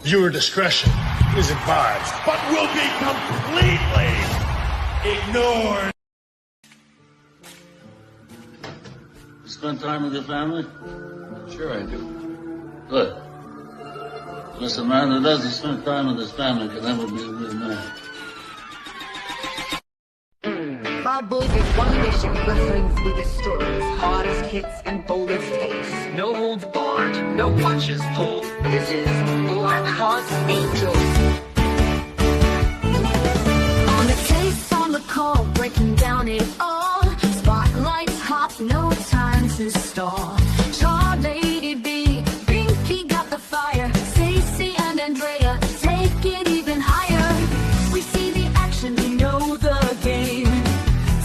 Viewer discretion is advised. But will be completely ignored. You spend time with your family? Sure I do. Good. Because a man who doesn't spend time with his family can never be a real man. Bob Boys is one mission, wrestling through the stories, hardest hits and boldest takes. No holds barred, no punches pulled. This is Blackharts Angels. On the case, on the call, breaking down it all. Spotlights hot, no time to stall. Char, Lady B, Binky got the fire. Stacey and Draya, take it even higher. We see the action, we know the game.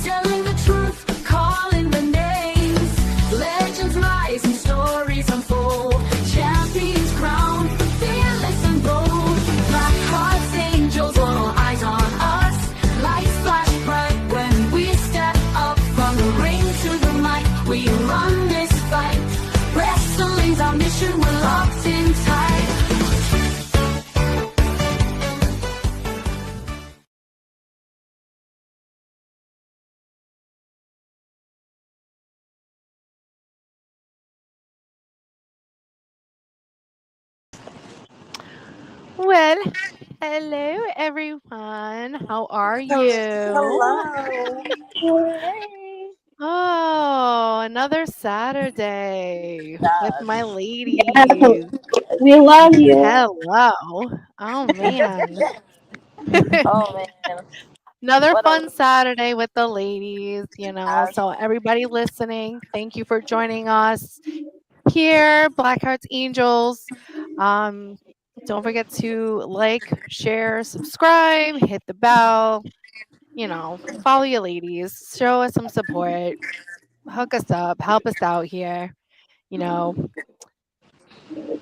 Telling the truth, calling the names. Legends rise and stories unfold. Champions crowned, fearless and bold. Blackharts Angels, all eyes on us. Lights flash bright when we step up. From the ring to the mic, we run this fight. Wrestling's our mission, we're locked in tight. Well, hello everyone. How are you? Hello. Oh, another Saturday with my ladies. We love you. Hello. Oh man. Oh man. Another What fun a Saturday with the ladies, you know. So everybody listening, thank you for joining us here, Blackharts Angels. Don't forget to like, share, subscribe, hit the bell, you know, follow your ladies, show us some support, hook us up, help us out here. You know,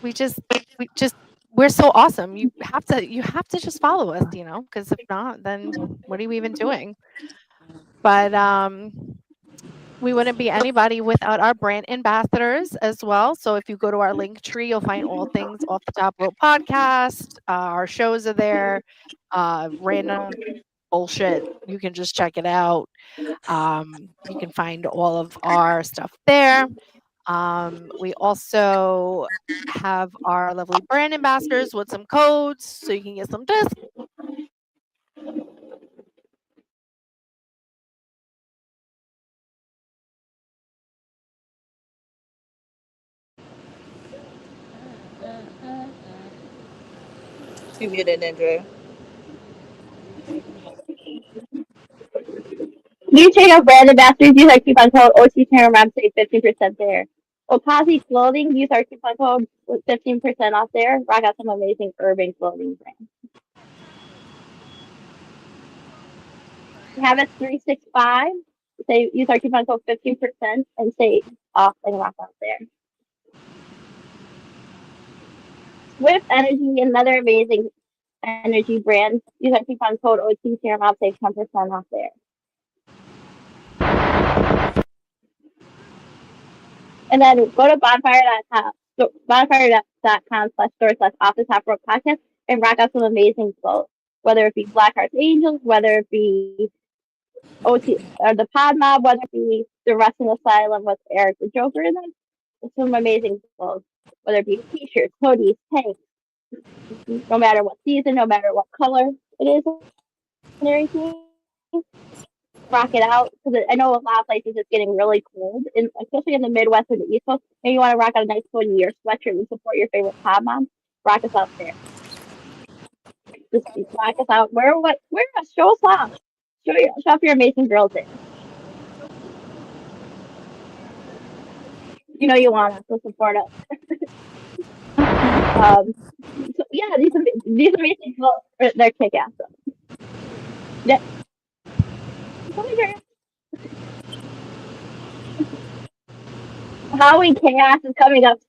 we just we're so awesome. You have to just follow us, you know, because if not, then what are you even doing? But we wouldn't be anybody without our brand ambassadors as well. So if you go to our link tree, you'll find all things Off the Top Rope podcast. Our shows are there. Random bullshit. You can just check it out. You can find all of our stuff there. We also have our lovely brand ambassadors with some codes so you can get some discounts. you muted, Andrew. You check out brand ambassadors, use our coupon code OT10 around save 15% there. Okaze clothing, use our coupon code with 15% off there. Rock out some amazing urban clothing brands. Habits 365, say use our coupon code 15% and save off and rock out there. Swift Energy, another amazing energy brand. Use our coupon code OT10 around save 10% off there. And then go to bonfire.com, bonfire.com/store/off the top rope podcast and rock out some amazing clothes. Whether it be Blackharts Angels, whether it be OT or the Pod Mob, whether it be the Wrestling Asylum with Eric the Joker in them. It's some amazing clothes. Whether it be t-shirts, hoodies, tanks, no matter what season, no matter what color it is and everything. Rock it out because I know a lot of places it's getting really cold, and especially in the Midwest and the East Coast. And you want to rock out a nice hoodie or sweatshirt and support your favorite pod mom. Rock us out there. Just rock us out. Wear a show us off. Show off your amazing girls there. You know you want us to support us. So yeah, these amazing clothes, they're kick ass. Yeah. Halloween Chaos is coming up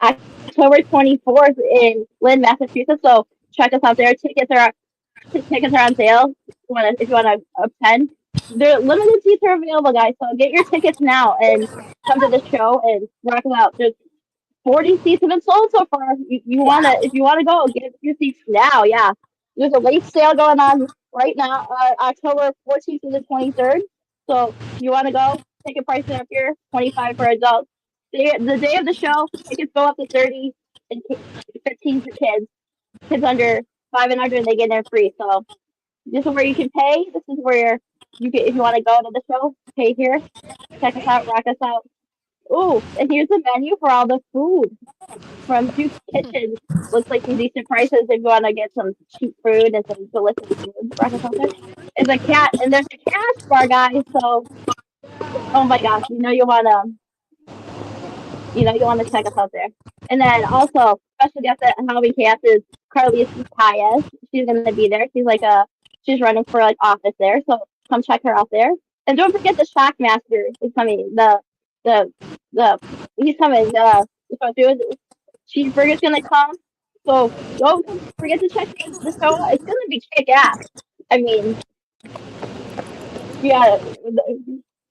October 24th in Lynn, Massachusetts. So check us out there. Tickets are on sale. If you want to attend, the limited seats are available, guys. So get your tickets now and come to the show and rock them out. Just 40 seats have been sold so far. You wanna if you wanna go, get your seats now. Yeah, there's a late sale going on right now, October 14th to the 23rd. So you wanna go? Ticket prices up here, 25 for adults. The day of the show, tickets go up to 30 and 15 for kids. Kids under 5 and under, and they get in free. So this is where you can pay. This is where you can, if you want to go to the show, pay here. Check us out, rock us out. Ooh, and here's the menu for all the food from Duke's Kitchen. Looks like some decent prices if you want to get some cheap food and some delicious food. Rock us out there. There's a cat, and there's a cash bar, guys. So, oh my gosh, you want to check us out there. And then also special guest at Halloween Chaos is Carly Paez. She's gonna be there. She's running for like office there, so come check her out there. And don't forget the Shockmaster is coming. The he's coming. Cheeseburger's gonna come. So don't forget to check the show out. It's gonna be kick ass. I mean, yeah,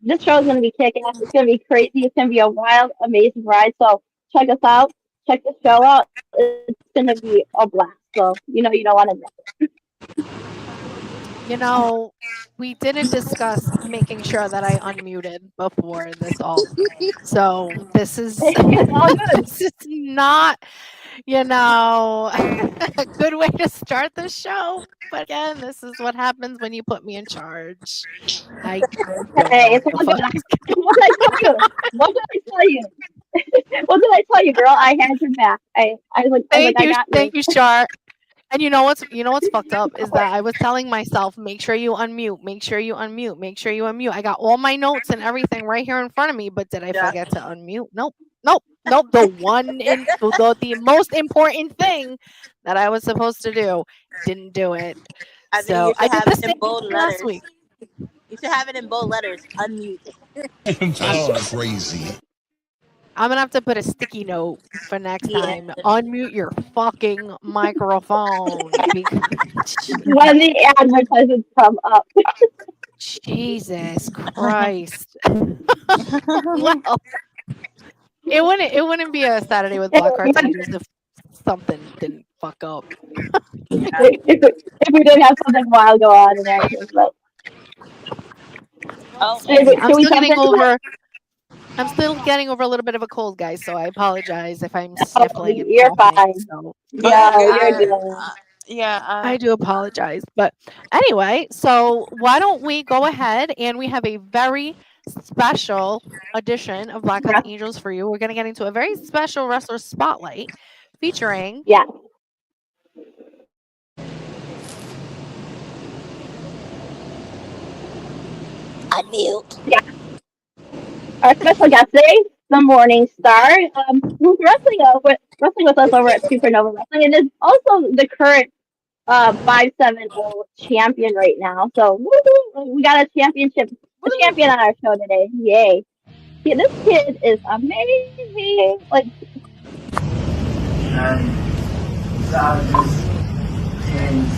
this show is going to be kicking ass. It's going to be crazy. It's going to be a wild, amazing ride. So check us out. Check the show out. It's going to be a blast. So you don't want to miss it. We didn't discuss making sure that I unmuted before this all. So this is this is not, a good way to start the show. But again, this is what happens when you put me in charge. Hey, what did I tell you? What did I tell you? What did I tell you, girl? I had your back. I was like, thank you, Char. And you know what's fucked up is that I was telling myself, make sure you unmute, make sure you unmute, make sure you unmute. I got all my notes and everything right here in front of me, but did I forget to unmute? Nope. The most important thing that I was supposed to do, didn't do it. I so I did the same in bold last letters. week. You should have it in bold letters. Unmute. That's crazy. I'm gonna have to put a sticky note for next time. Unmute your fucking microphone. When the advertisements come up. Jesus Christ. Well, it wouldn't be a Saturday with Blackharts Angels if something didn't fuck up. If we didn't have something wild go on in there. But... I'm still getting over a little bit of a cold, guys, so I apologize if I'm sniffling. You're fine. So. You're good. I do apologize. But anyway, so why don't we go ahead, and we have a very special edition of Blackharts Angels for you. We're going to get into a very special wrestler spotlight featuring... Yeah. Unmute. Yeah. Our special guest today, the Morningstar, who's wrestling with us over at Supernova Wrestling, and is also the current 570 champion right now. So we got a champion on our show today. Yay! Yeah, this kid is amazing. And savages, kings,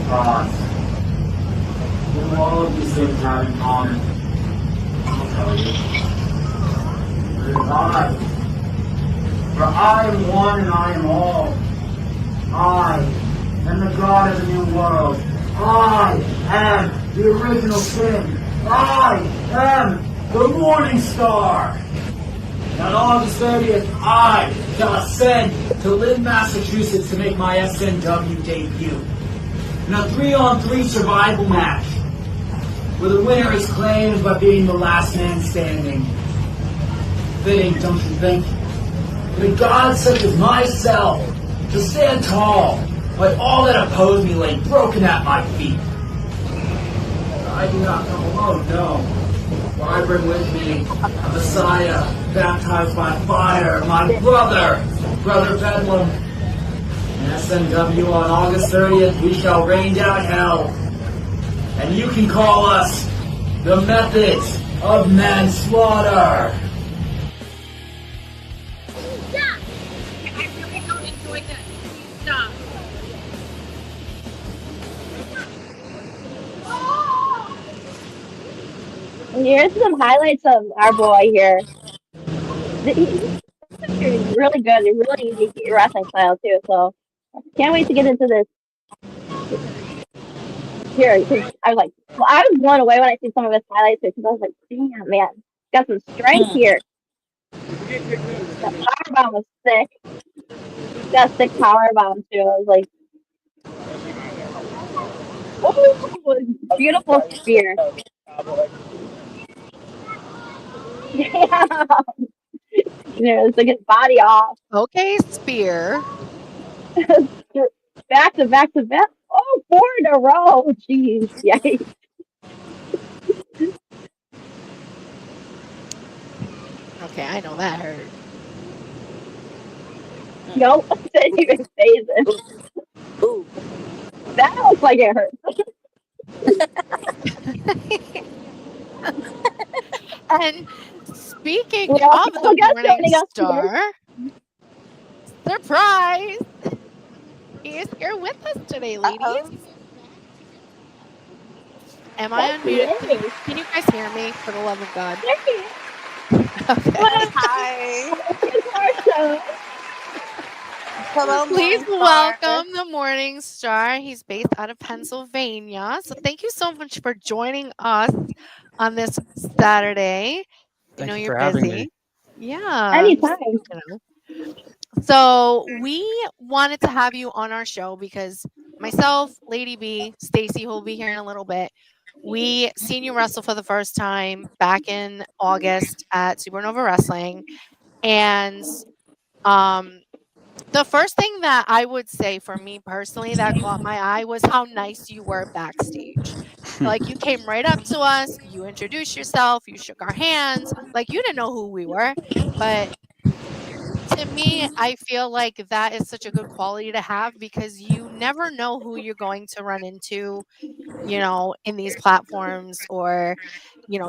gods. What do all of these things have in common? I'll tell you. It is I. For I am one and I am all. I am the God of the new world. I am the original sin. I am the Morningstar. And on August 30th, I shall ascend to Lynn, Massachusetts to make my SNW debut. In a 3-on-3 survival match, where the winner is claimed by being the last man standing. Fitting, don't you think? For a god such as myself to stand tall, while all that oppose me lay broken at my feet. I do not come alone, no. For I bring with me a Messiah, baptized by fire, my brother Bedlam. In SNW on August 30th, we shall rain down hell. And you can call us the Methods of Manslaughter. Stop! I really don't enjoy this. Stop. And here's some highlights of our boy here. you're really good. You're really unique at your wrestling style too. So can't wait to get into this here because I was like, well, I was blown away when I see some of his highlights because I was like, damn man, got some strength here. That power bomb was sick. Got a sick power bomb too. I was like, oh, beautiful spear. Yeah, it's like his body off. Okay, spear. Back to back to back. Oh, 4 in a row. Jeez, yikes. Okay, I know that hurt. Nope, didn't even phase it. Ooh. That looks like it hurt. And speaking We also of the got Morning joining us here. Star, surprise! He is here with us today, ladies. Uh-oh. Am I Yes, he unmuted? is. Can you guys hear me? For the love of God. There he is. Okay. Hi. Welcome to our show. Hello, Please Morningstar. welcome the Morning Star. He's based out of Pennsylvania. So thank you so much for joining us on this Saturday. Thank you You're for having busy. me. Yeah. Anytime. So we wanted to have you on our show because myself, Lady B, Stacy, who will be here in a little bit, we seen you wrestle for the first time back in August at Supernova Wrestling. And the first thing that I would say for me personally that caught my eye was how nice you were backstage. Like you came right up to us, you introduced yourself, you shook our hands, like you didn't know who we were, but to me, I feel like that is such a good quality to have because you never know who you're going to run into, in these platforms or,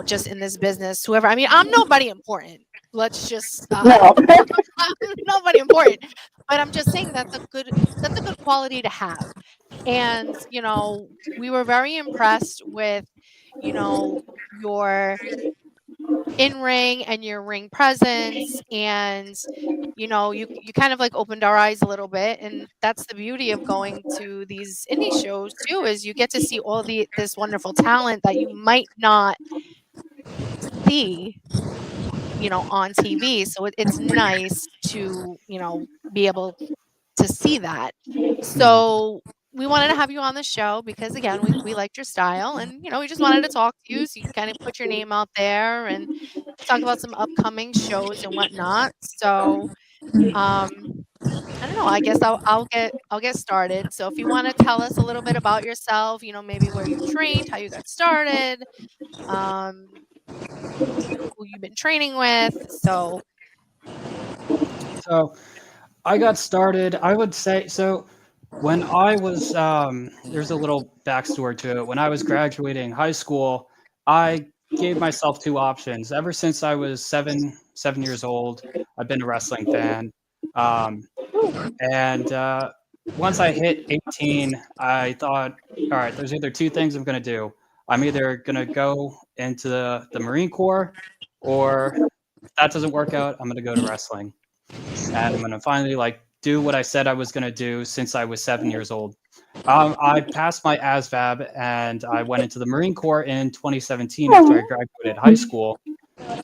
just in this business, whoever. I mean, I'm nobody important. Let's just No. I'm nobody important. But I'm just saying that's a good quality to have. And, we were very impressed with, your in ring and your ring presence and you kind of like opened our eyes a little bit, and that's the beauty of going to these indie shows too, is you get to see all this wonderful talent that you might not see on TV. So it's nice to be able to see that. So we wanted to have you on the show because again we liked your style, and we just wanted to talk to you so you kind of put your name out there and talk about some upcoming shows and whatnot. So I don't know. I guess I'll get started. So if you want to tell us a little bit about yourself, maybe where you trained, how you got started, um, who you've been training with. So So I got started, I would say, so when I was, there's a little backstory to it. When I was graduating high school, I gave myself two options. Ever since I was seven years old, I've been a wrestling fan. Um, and once I hit 18, I thought, all right, there's either two things I'm going to do. I'm either going to go into the Marine Corps, or if that doesn't work out, I'm going to go to wrestling. And I'm going to finally do what I said I was going to do since I was 7 years old. I passed my ASVAB and I went into the Marine Corps in 2017 after I graduated high school.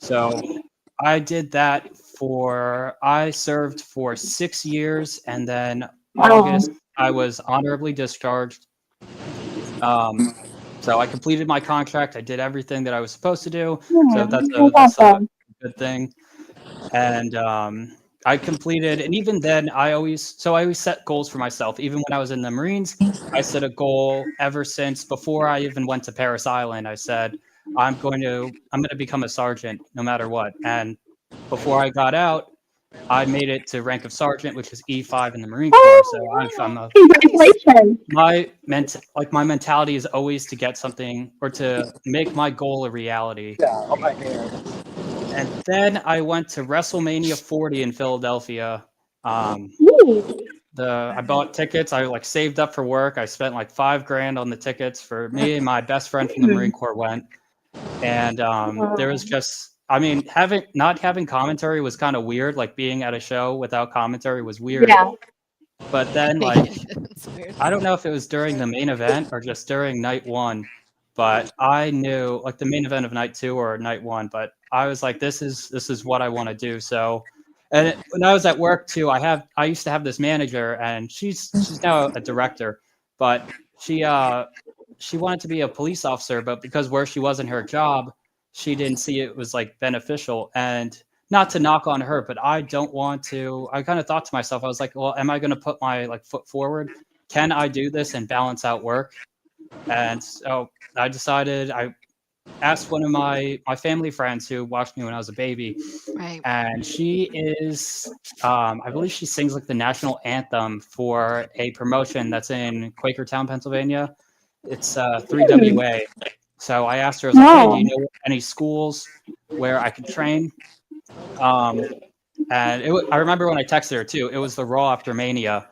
So I did that I served for 6 years, and then August I was honorably discharged. So I completed my contract. I did everything that I was supposed to do. So that's a good thing. And I completed, and even then I always set goals for myself. Even when I was in the Marines, I set a goal ever since before I even went to Paris Island. I said, I'm going to become a sergeant no matter what. And before I got out, I made it to rank of sergeant, which is E5 in the Marine Corps. So Congratulations. my mentality is always to get something or to make my goal a reality. And then I went to WrestleMania 40 in Philadelphia. I bought tickets. I saved up for work. I spent $5,000 on the tickets for me, and my best friend from the Marine Corps went. And there was just I mean, not having commentary was kind of weird. Like being at a show without commentary was weird. Yeah. But then, like, It's weird. I don't know if it was during the main event or just during night one, but I knew like the main event of night two or night one. But I was like, this is what I want to do. So, and when I was at work too, I used to have this manager, and she's now a director, but she wanted to be a police officer, but because where she was in her job, she didn't see it was like beneficial. And not to knock on her, but I don't want to. I kind of thought to myself, I was like, well, am I going to put my like foot forward? Can I do this and balance out work? And so I decided. I asked one of my family friends who watched me when I was a baby, Right. and she is, I believe she sings like the national anthem for a promotion that's in Quakertown, Pennsylvania. It's 3WA. So I asked her, I was like, hey, do you know any schools where I could train? And I remember when I texted her too, it was the Raw after Mania.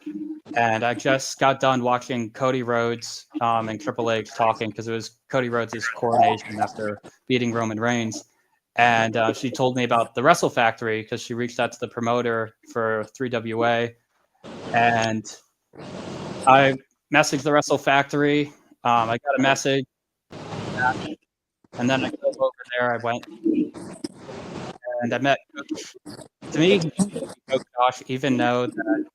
And I just got done watching Cody Rhodes and Triple H talking because it was Cody Rhodes' coronation after beating Roman Reigns. And she told me about the Wrestle Factory because she reached out to the promoter for 3WA. And I messaged the Wrestle Factory. I got a message. And then I drove over there. I went and I met Coach. To me, Coach Josh, even though that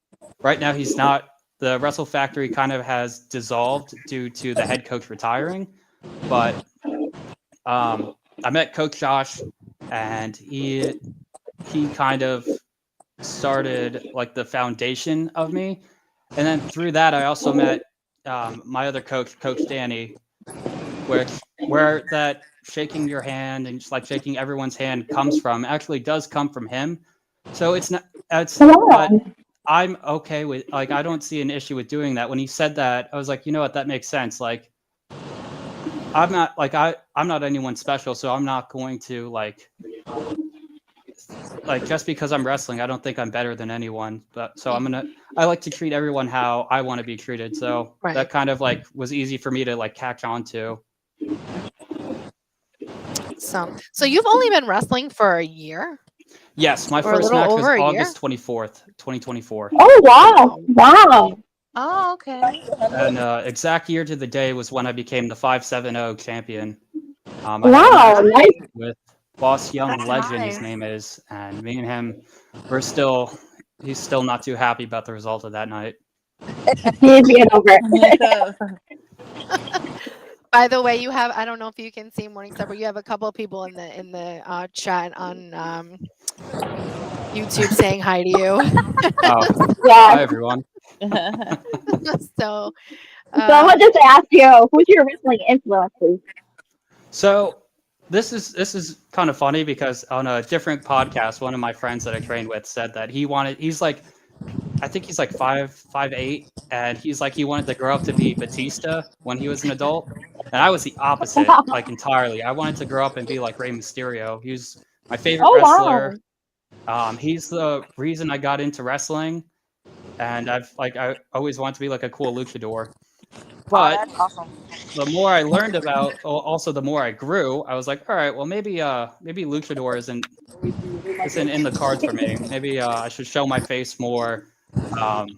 right now he's not. The Wrestle Factory kind of has dissolved due to the head coach retiring. But I met Coach Josh, and he kind of started like the foundation of me. And then through that, I also met my other coach, Coach Danny, where that shaking your hand and just like shaking everyone's hand comes from actually does come from him. So it's not. But I'm okay with like I don't see an issue with doing that. When he said that, I was like, you know what, that makes sense. Like I'm not like I'm not anyone special, so I'm not going to like just because I'm wrestling, I don't think I'm better than anyone. But so I like to treat everyone how I want to be treated. So that kind of like was easy for me to like catch on to. So you've only been wrestling for a year? Yes, my first match was August 24th, 2024. Oh, wow. Wow. Oh, okay. And exact year to the day was when I became the 5-7-0 champion. Wow, nice. With Boss Young Legend, his name is, and me and him, he's still not too happy about the result of that night. He's getting over it. By the way, I don't know if you can see Morningstar, but you have a couple of people in the chat on YouTube saying hi to you. Hi, everyone. So someone just asked you, who's your wrestling influences? So this is kind of funny because on a different podcast, one of my friends that I trained with said that he's like, I think he's like 5'8", and he's like he wanted to grow up to be Batista when he was an adult, and I was the opposite, like entirely. I wanted to grow up and be like Rey Mysterio. He's my favorite wrestler. Wow. He's the reason I got into wrestling, and I always wanted to be like a cool luchador. But that's awesome. The more I learned about, also the more I grew, I was like, all right, well maybe luchador isn't in the cards for me. Maybe I should show my face more. And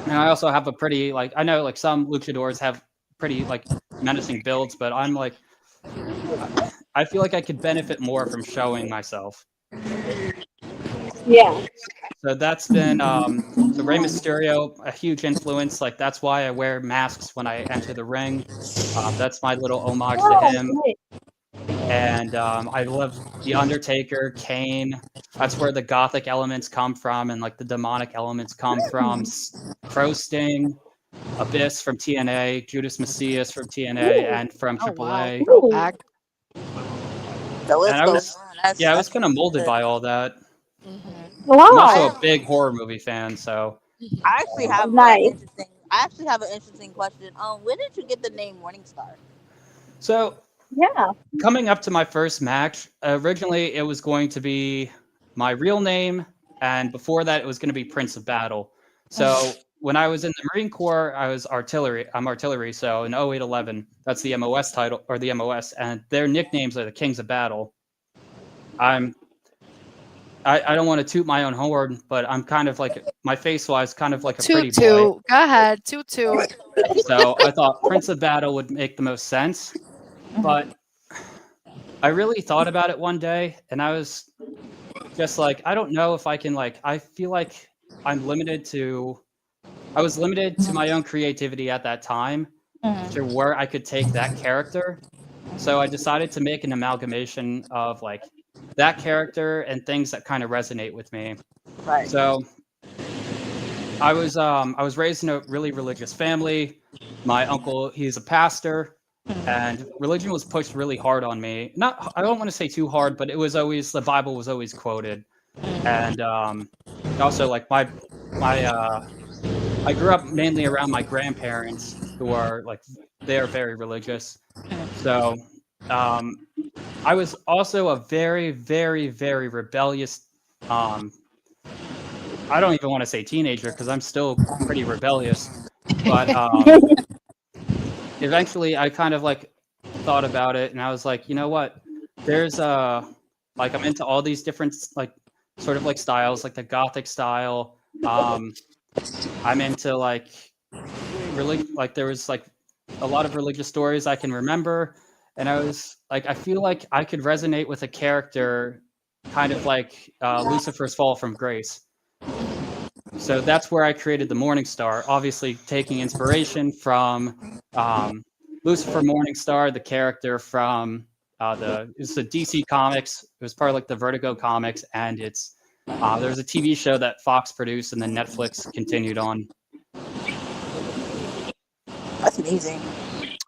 I also have a pretty I know like some luchadors have pretty like menacing builds, but I'm like I feel like I could benefit more from showing myself. Yeah. So that's been so Rey Mysterio, a huge influence. Like that's why I wear masks when I enter the ring. That's my little homage to him. And I love The Undertaker, Kane. That's where the gothic elements come from, and like the demonic elements come from. Crow Sting, Abyss from TNA, Judas Messias from TNA, and from AAA. Wow. And I was kind of molded by all that. Wow. I'm also a big horror movie fan, so. I actually have an interesting question. When did you get the name Morningstar? So coming up to my first match, originally it was going to be my real name, and before that it was going to be Prince of Battle. So when I was in the Marine Corps, I was artillery. I'm artillery, so in 0811, that's the MOS title, or the MOS, and their nicknames are the Kings of Battle. I'm I don't want to toot my own horn, but I'm kind of like my face wise, kind of like a Toot pretty boy. toot. Go ahead. Toot toot. So I thought Prince of Battle would make the most sense. But I really thought about it one day, and I was just like, I don't know if I can like. I feel like I'm limited to. I was limited to my own creativity at that time to where I could take that character. So I decided to make an amalgamation of like that character and things that kind of resonate with me. Right. So I was raised in a really religious family. My uncle, he's a pastor, and religion was pushed really hard on me. Not, I don't want to say too hard, but it was always the Bible was always quoted, and also like I grew up mainly around my grandparents who are like they're very religious. So I was also a very, very, very rebellious. I don't even want to say teenager because I'm still pretty rebellious. But eventually, I kind of like thought about it, and I was like, you know what? There's like I'm into all these different like sort of like styles, like the gothic style. I'm into like really like there was like a lot of religious stories I can remember, and I was like, I feel like I could resonate with a character, kind of like Lucifer's fall from grace. So that's where I created the Morningstar, obviously taking inspiration from Lucifer Morningstar, the character from it's the DC Comics. It was part of like the Vertigo Comics, and it's there's a TV show that Fox produced, and then Netflix continued on. That's amazing.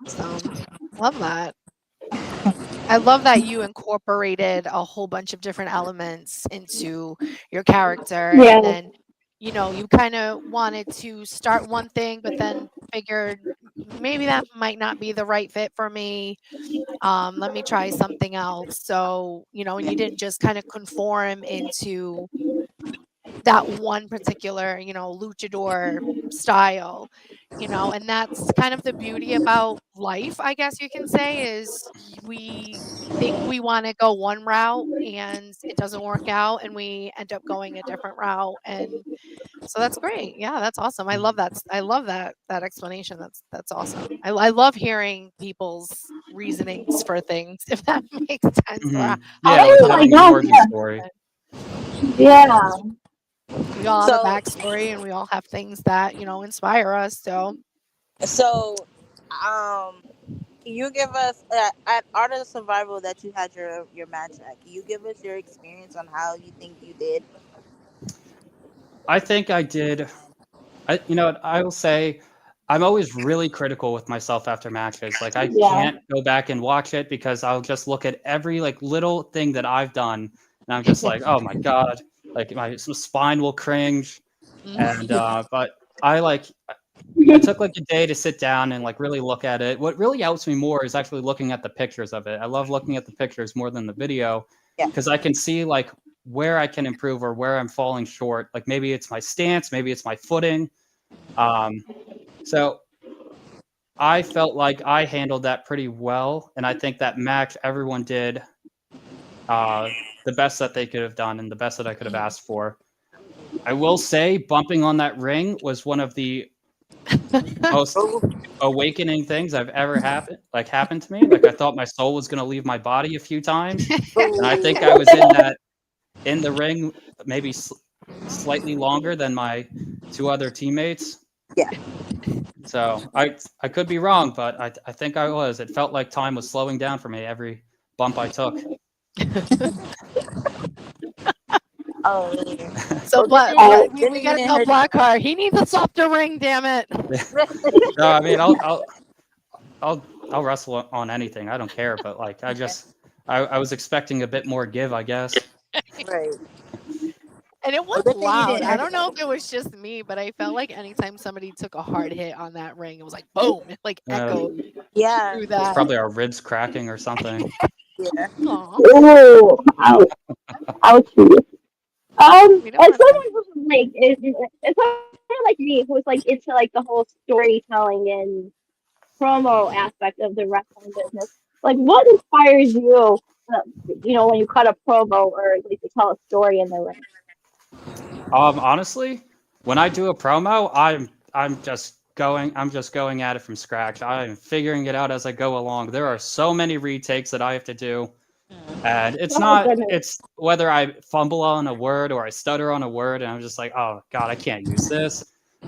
Awesome. Love that. I love that you incorporated a whole bunch of different elements into your character, Yeah. and then you kind of wanted to start one thing, but then figured maybe that might not be the right fit for me. Let me try something else. So, and you didn't just kind of conform into that one particular, luchador style, and that's kind of the beauty about life, I guess you can say, is we think we want to go one route and it doesn't work out and we end up going a different route. And so that's great. Yeah, that's awesome. I love that. I love that explanation. That's awesome. I love hearing people's reasonings for things, if that makes sense. Or Yeah, how like they come my having up an God, with origin yeah. story. Yeah. We all have a So, backstory and we all have things that, inspire us. So so, can you give us at Art of Survival that you had your match at? Can you give us your experience on how you think you did? I think I did. You know what, I will say I'm always really critical with myself after matches. Like I Yeah. can't go back and watch it because I'll just look at every like little thing that I've done, and I'm just like, oh my god, like my spine will cringe. And but I took like a day to sit down and like really look at it. What really helps me more is actually looking at the pictures of it. I love looking at the pictures more than the video Yeah. because I can see like where I can improve or where I'm falling short. Like maybe it's my stance, maybe it's my footing. So I felt like I handled that pretty well, and I think that match everyone did the best that they could have done and the best that I could have asked for. I will say, bumping on that ring was one of the most awakening things I've ever happened to me. Like I thought my soul was going to leave my body a few times, and I think I was in the ring maybe slightly longer than my two other teammates. Yeah. So I could be wrong, but I think I was. It felt like time was slowing down for me every bump I took. Oh, yeah. so we gotta tell Blackheart he needs a softer ring, damn it. No, I mean I'll wrestle on anything. I don't care, but like I was expecting a bit more give, I guess. Right. And it was Good thing you loud. didn't I hurt don't know if it was just me, but I felt like anytime somebody took a hard hit on that ring, it was like boom, it like echoed Yeah. through It's that. probably our ribs cracking or something. Yeah. Aw. Ooh, ouch. Ouchie. We As don't want someone who's like, it's someone like me who's like into like the whole storytelling and promo aspect of the wrestling business. Like, what inspires you when you cut a promo or like to tell a story in the ring? Honestly, when I do a promo, I'm just going at it from scratch. I'm figuring it out as I go along. There are so many retakes that I have to do. And Oh goodness. it's whether I fumble on a word or I stutter on a word, and I'm just like, oh God, I can't use this.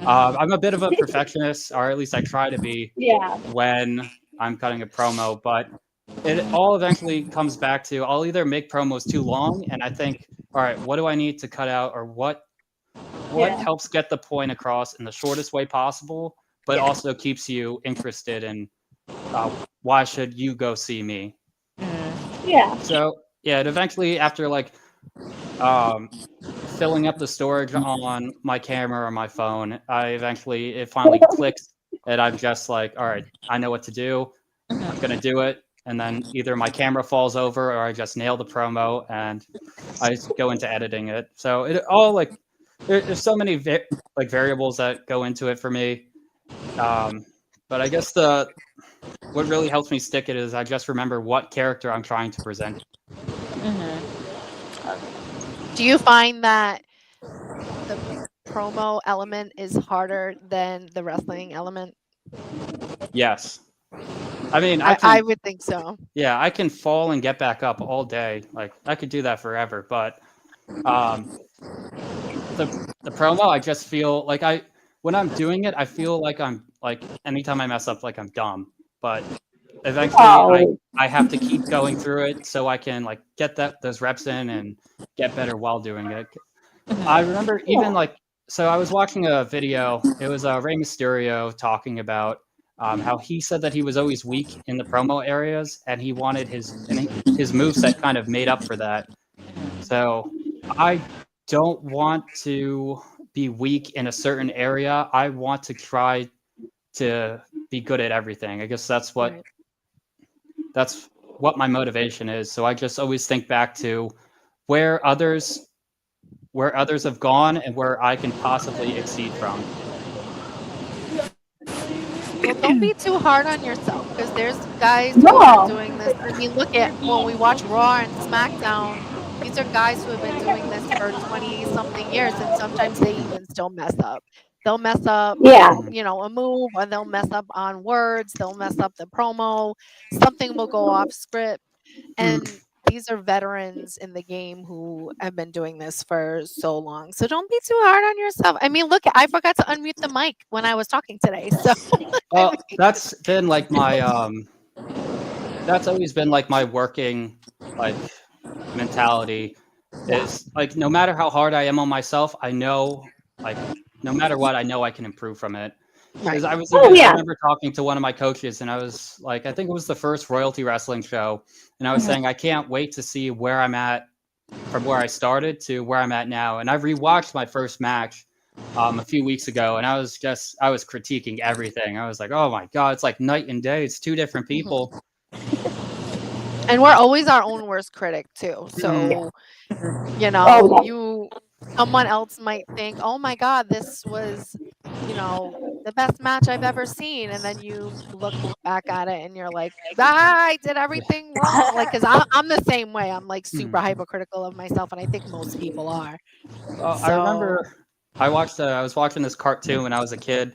I'm a bit of a perfectionist, or at least I try to be Yeah. when I'm cutting a promo, but it all eventually comes back to I'll either make promos too long, and I think, all right, what do I need to cut out, or what Yeah. helps get the point across in the shortest way possible, but also keeps you interested in why should you go see me? Yeah. So yeah, it eventually after like um, filling up the storage on my camera or my phone, it finally clicks, and I'm just like, all right, I know what to do. I'm gonna do it, and then either my camera falls over or I just nail the promo and I just go into editing it. So it all like there's so many like variables that go into it for me. But I guess what really helps me stick it is I just remember what character I'm trying to present. Do you find that the promo element is harder than the wrestling element? Yes. I mean, I would think so. yeah, I can fall and get back up all day. Like I could do that forever, but um, the promo, I just feel like when I'm doing it, I feel like I'm like anytime I mess up, like I'm dumb. But eventually, Oh. I have to keep going through it so I can like get those reps in and get better while doing it. I remember even like so I was watching a video. It was Rey Mysterio talking about how he said that he was always weak in the promo areas, and he wanted his moveset kind of made up for that. So I don't want to be weak in a certain area. I want to try to be good at everything. I guess that's what my motivation is. So I just always think back to where others have gone and where I can possibly exceed from. Well, don't be too hard on yourself because there's guys who have been No. doing this. I mean, look at when we watch Raw and SmackDown. These are guys who have been doing this for 20 something years, and sometimes they even still mess up. They'll mess up, Yeah. a move, or they'll mess up on words. They'll mess up the promo. Something will go off script, and these are veterans in the game who have been doing this for so long. So don't be too hard on yourself. I mean, look, I forgot to unmute the mic when I was talking today. So Well, that's been like my that's always been like my working like mentality is like no matter how hard I am on myself, I know like no matter what, I know I can improve from it. Because I remember talking to one of my coaches, and I was like, I think it was the first royalty wrestling show, and I was saying I can't wait to see where I'm at from where I started to where I'm at now. And I rewatched my first match a few weeks ago, and I was critiquing everything. I was like, oh my God, it's like night and day. It's two different people. And we're always our own worst critic too. So, someone else might think, oh my God, this was, the best match I've ever seen. And then you look back at it and you're like, I did everything wrong. Like, cause I'm the same way. I'm like super hypercritical of myself. And I think most people are. I remember I was watching this cartoon when I was a kid.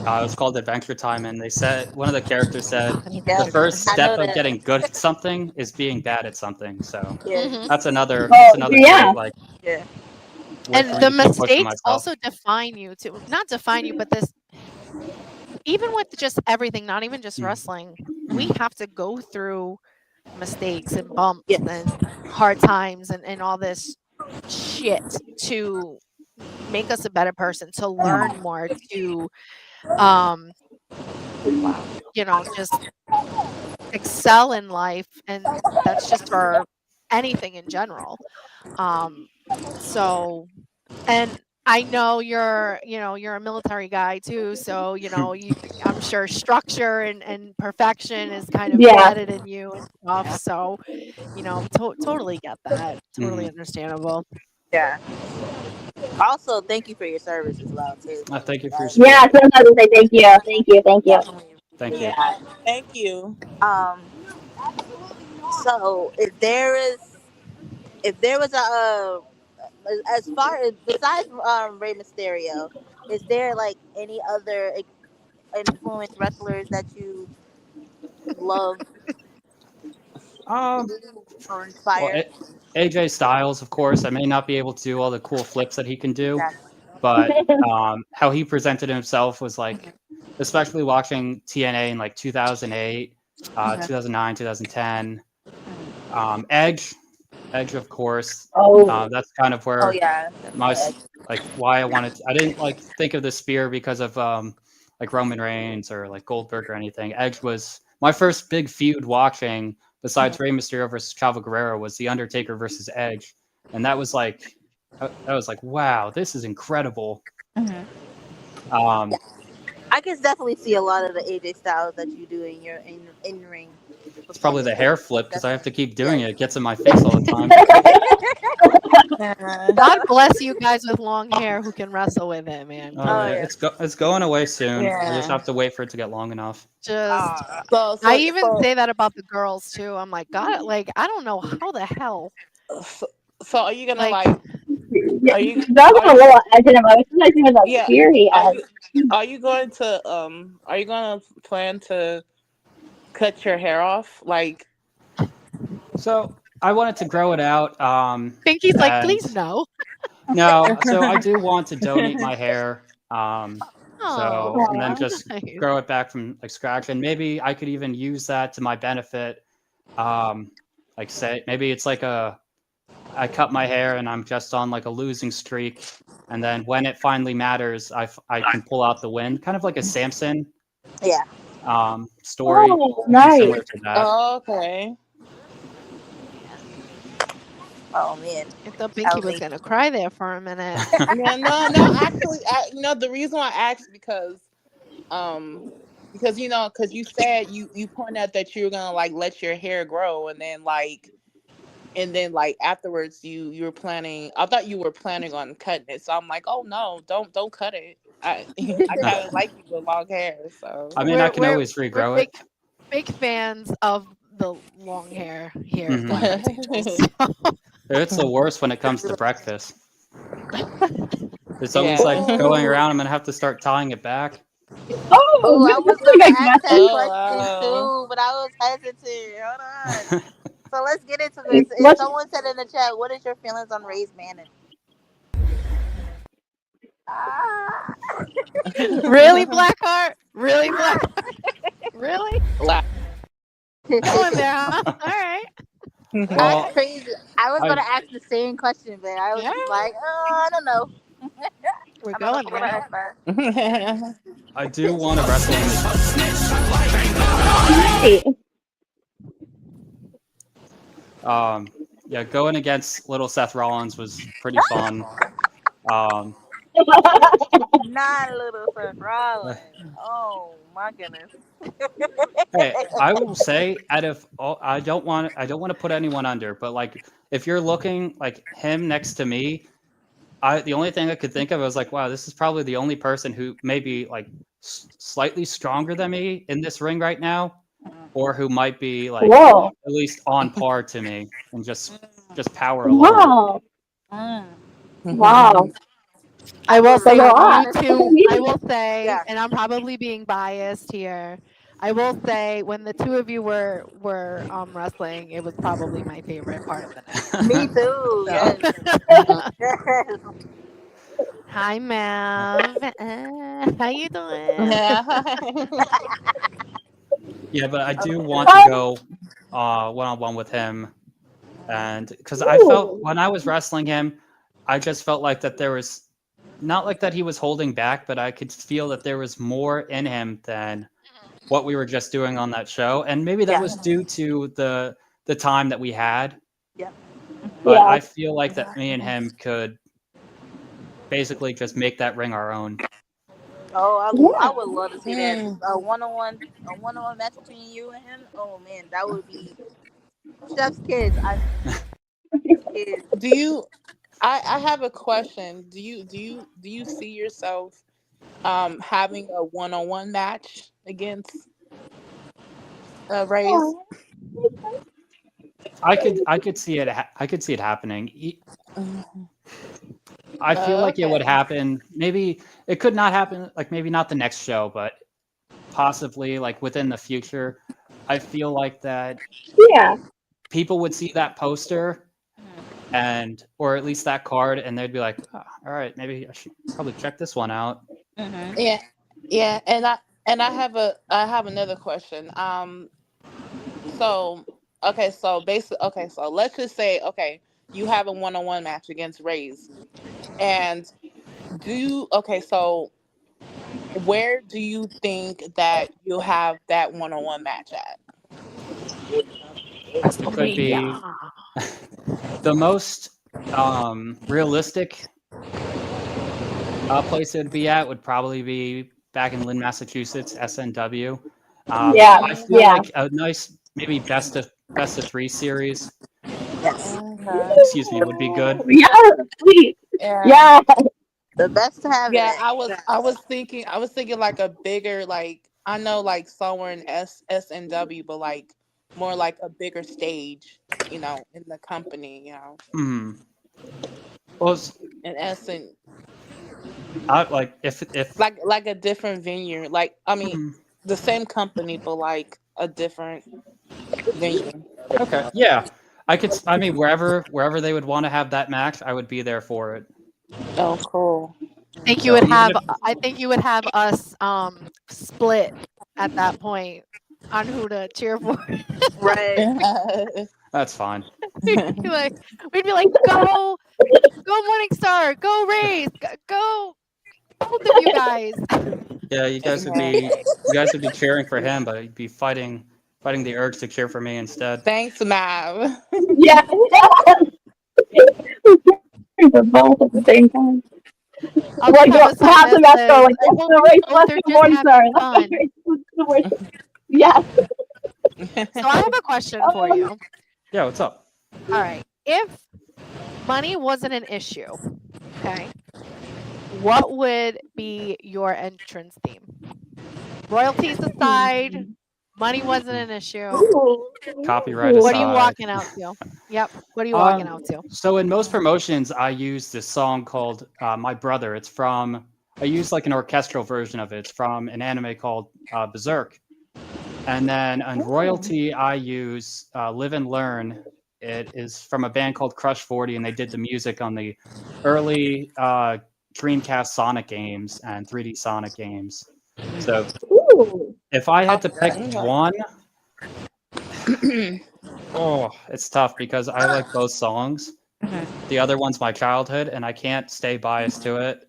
It was called Adventure Time, and they said one of the characters said the first step of getting good at something is being bad at something. So that's another great, like and the mistakes also define you too. Not define you, but even with just everything, not even just wrestling, we have to go through mistakes and bumps and hard times and all this shit to make us a better person, to learn more, to just excel in life. And that's just for anything in general. So, and I know you're a military guy too. So, I'm sure structure and perfection is kind of embedded in you and stuff. So, totally get that. Totally understandable. Yeah. Also, thank you for your service as well too. Thank you for your support. Yeah, so I was say thank you. Thank you. Thank you. So if there was as far as besides Rey Mysterio, is there like any other influence wrestlers that you love Um, or well, inspire? AJ Styles, of course. I may not be able to do all the cool flips that he can do, Exactly. but how he presented himself was like, especially watching TNA in like 2008, 2009, 2010. Edge, Edge, of course. Oh, That's kind of Oh where yeah, my definitely. like why I wanted. I didn't like think of the spear because of like Roman Reigns or like Goldberg or anything. Edge was my first big feud watching, besides Rey Mysterio versus Chavo Guerrero, was the Undertaker versus Edge, and that was like, wow, this is incredible. Hmm. Um, I can definitely see a lot of the AJ Styles that you do in your in ring it's probably the performances. hair flip because I have to Definitely. keep doing Yes. it. It gets in my face all the time. God bless you guys with long hair who can wrestle with it, man. Oh Oh yeah, yeah. it's going away soon. I just Yeah. have to wait for it to get long enough. Just, So I so even so say that about the girls too. I'm like, God, like, I don't know how the hell, so, so are you gonna like, like? yeah, Are you that's are a you? little edging him. It's not even that Yeah. spear he Are has. you? Are you going to Are you gonna plan to cut your hair off? Like, So I wanted to grow it out. Pinky's like, And please no. no, so I do want to donate my hair. Oh, So and then Aw. just nice. grow it back from like scratch, and maybe I could even use that to my benefit. Um, like say maybe it's like I cut my hair and I'm just on like a losing streak, and then when it finally matters, I can pull out the win, kind of like a Samson Yeah. story, Oh, something nice. similar to that. oh, okay. Oh man, I thought that Binky would was be. gonna cry there for a minute. Yeah, no. Actually, the reason why I asked um, because because you said you pointed out that you were gonna like let your hair grow, and then like afterwards you were planning. I thought you were planning on cutting it, so I'm like, oh no, don't cut it. I kind of like you with long hair, so. I mean, I We're can we're always we're regrow it. big fans of the long hair here at Hmm. Blackhearts Angels. It's the worst when it comes to breakfast. It's always Yeah. like going around. I'm gonna have to start tying it back. Oh, Oh, I this was is a gonna good ask that question. Oh question wow. too, but I was hesitant. Hold on. So let's get into this. If What's someone said in the chat, "What is your feelings on Ray's Manning?" Ah. Really, Blackheart? Really, Blackheart? Really? La- Going there, huh? All right. That's Well, Okay. crazy. I was I gonna ask the same question, but I was Yeah, just like, oh, I don't know. we're I don't know if going I'm gonna there. ask that. I do want to wrestle him. right? Yeah, going against little Seth Rollins was pretty fun. Um, Not little Seth Rollins. Oh my goodness. hey, I will say, out of all, I don't want to put anyone under, but like, if you're looking like him next to me, the only thing I could think of was like, wow, this is probably the only person who may be like slightly stronger than me in this ring right now, or who might be like Whoa. at least on par to me and just power alone. Wow. Mm. Wow. I will So say there with are. you Honestly, two, I will say, yeah. and I'm probably being biased here. I will say when the two of you were wrestling, it was probably my favorite part of the night. Me too. No. Yes. Yes. Hi, Mav. How you doing? Yeah. Yeah, but I do want to go one on one with him, and because I felt Ooh. when I was wrestling him, I just felt like that there was not like that he was holding back, but I could feel that there was more in him than what we were just doing on that show, and maybe that Yeah. was due to the time that we had. Yeah. But Yeah. I feel like that me and him could basically just make that ring our own. Oh, I Yeah. would love to see that Mm. a one on one match between you and him. Oh man, that would be Chef's kids. I kids. Do you? I have a question. Do you see yourself having a one-on-one match against Rays? Aw. I could see it. I could see it happening. Mhm. I feel like it would Okay. happen. Maybe it could not happen. Like maybe not the next show, but possibly like within the future. I feel like that Yeah. people would see that poster and or at least that card, and they'd be like, oh, "All right, maybe I should probably check this one out." Mm-hmm. Yeah, yeah, I have another question. So okay, so basically, okay, so let's just say, okay, you have a one-on-one match against Rays, and okay, so where do you think that you'll have that one-on-one match at? It could be the most realistic place it would be at would probably be back in Lynn, Massachusetts, SNW. Yeah. I feel Yeah. like a nice maybe best of three series. Yes. Okay. Excuse me, would be good. Yeah. Please. Yeah. Yeah. The best to have it Yeah, at. I was thinking like a bigger, like I know like somewhere in SNW, but like more like a bigger stage, in the company, Hmm. Well, in essence, like if like a different venue. Like I mean, mhm. the same company, but like a different venue. Okay, yeah, I could. I mean, wherever they would want to have that match, I would be there for it. Oh, cool. So even if I think you would have us split at that point on who to cheer for. Right. that's fine. We'd be like, go Morningstar, go Rays, go both of you guys. Yeah, you guys would be cheering for him, but you'd be fighting the urge to cheer for me instead. Thanks, Mav. Yeah. For both at the same time. I'll Like preface on half the this match as go like I this, hope the race left they're to just Morningstar. having fun. The worst. Yes. So I have a question for you. Yeah, what's up? All right. If money wasn't an issue, okay, what would be your entrance theme? Royalties aside, money wasn't an issue. Copyright What are you aside. walking out to? Yep. What are you walking out to? So in most promotions, I use this song called "My Brother." I use like an orchestral version of it. It's from an anime called Berserk. And then on royalty, I use "Live and Learn." It is from a band called Crush 40, and they did the music on the early Dreamcast Sonic games and 3D Sonic games. So if I had to pick one, oh, it's tough because I like both songs. The other one's my childhood, and I can't stay biased to it.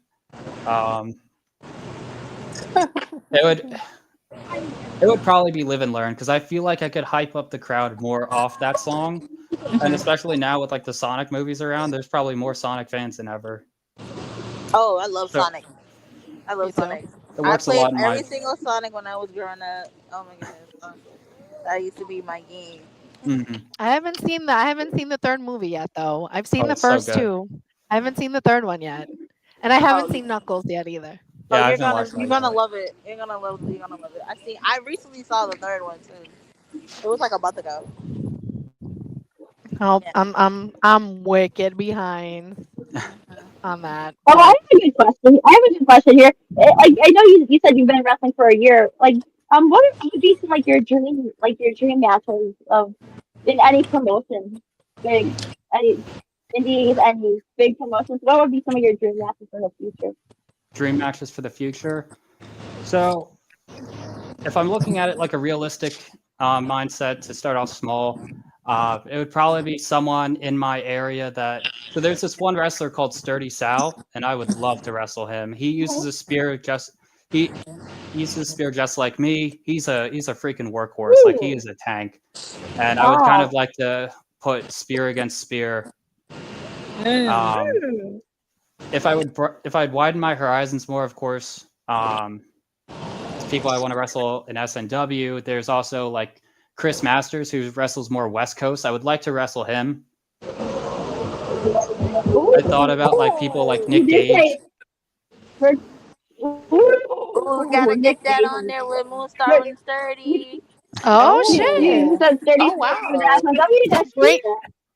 It would probably be "Live and Learn" because I feel like I could hype up the crowd more off that song, and especially now with like the Sonic movies around, there's probably more Sonic fans than ever. Oh, I love So- Sonic. I love Me too. Sonic. It I works a played lot in my. every single Sonic when I was growing up. Oh my goodness. That used to be my game. Mhm. I haven't seen the third movie yet though. I've seen Oh, the it's so first good. two. I haven't seen the third one yet. And I haven't Oh. seen Knuckles yet either. Oh, Yeah, I you're haven't watched that gonna yet. love it. You're gonna love it. I recently saw the third one too. It was like a month ago. Oh, Yeah. I'm wicked behind on that. Oh, I but- have a good question. Here. I know you said you've been wrestling for a year. Like, what would be some like your dream matches of in any promotion, big, any indies, any big promotions? What would be some of your dream matches in the future? Dream matches for the future. So if I'm looking at it like a realistic mindset to start off small, it would probably be someone in my area so there's this one wrestler called Sturdy Sal, and I would love to wrestle him. He uses a spear he uses a spear just like me. He's a freaking workhorse. Like he is a tank. And I would kind of like to put spear against spear. If I'd widen my horizons more, of course, people I want to wrestle in SNW. There's also like Chris Masters, who wrestles more West Coast. I would like to wrestle him. I thought about like people like Nick Gage. Ooh, gotta get that on there with Moonstar and Sturdy. Oh You shit! said 30 Oh seconds with wow. SMW. So That's great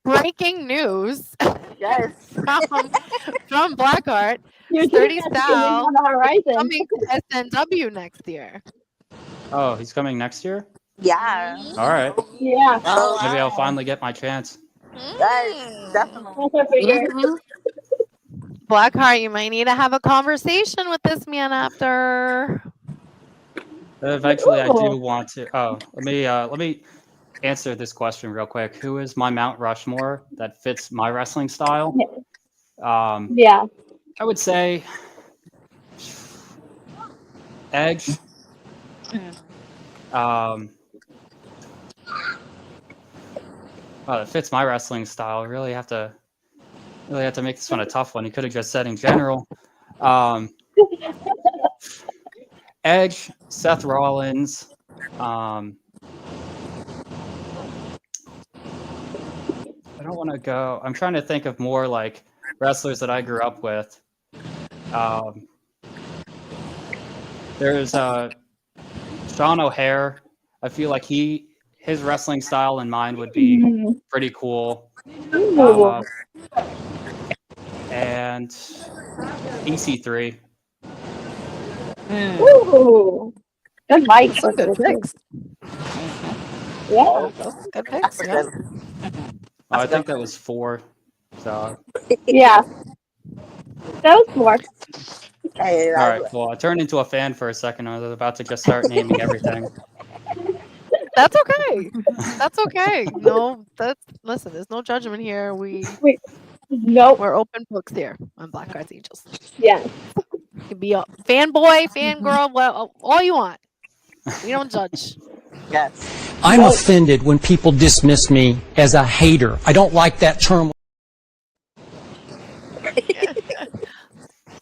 breaking news Yes. from Blackheart. your team Sturdy is getting Style on the is horizon. coming to SNW next year. Oh, he's coming next year? Yeah. All right. Yeah, Oh So Maybe I'll wow. finally get my chance. yes, definitely. that's what I figured. Blackheart, you might need to have a conversation with this man after. Eventually, I do Ooh. want to. Oh, let me answer this question real quick. Who is my Mount Rushmore that fits my wrestling style? Yeah. I would say Edge. Um, well, it fits my wrestling style. Really have to make this one a tough one. You could have just said in general. Um, Edge, Seth Rollins. I don't want to go. I'm trying to think of more like wrestlers that I grew up with. There's Sean O'Hare. I feel like his wrestling style and mine would be pretty cool. Ooh. And EC3. Ooh. Good mic. Some good picks. Yeah. Those are good picks. Yeah. I think that was 4. So Yeah. That was more. Hey, all right, cool. I turned into a fan for a second. I was about to just start naming everything. That's okay. That's okay. No, listen. There's no judgment here. Nope. We're open books here on Blackharts Angels. Yeah. You can be a fanboy, fangirl, well, all you want. We don't judge. yes. I'm offended when people dismiss me as a hater. I don't like that term.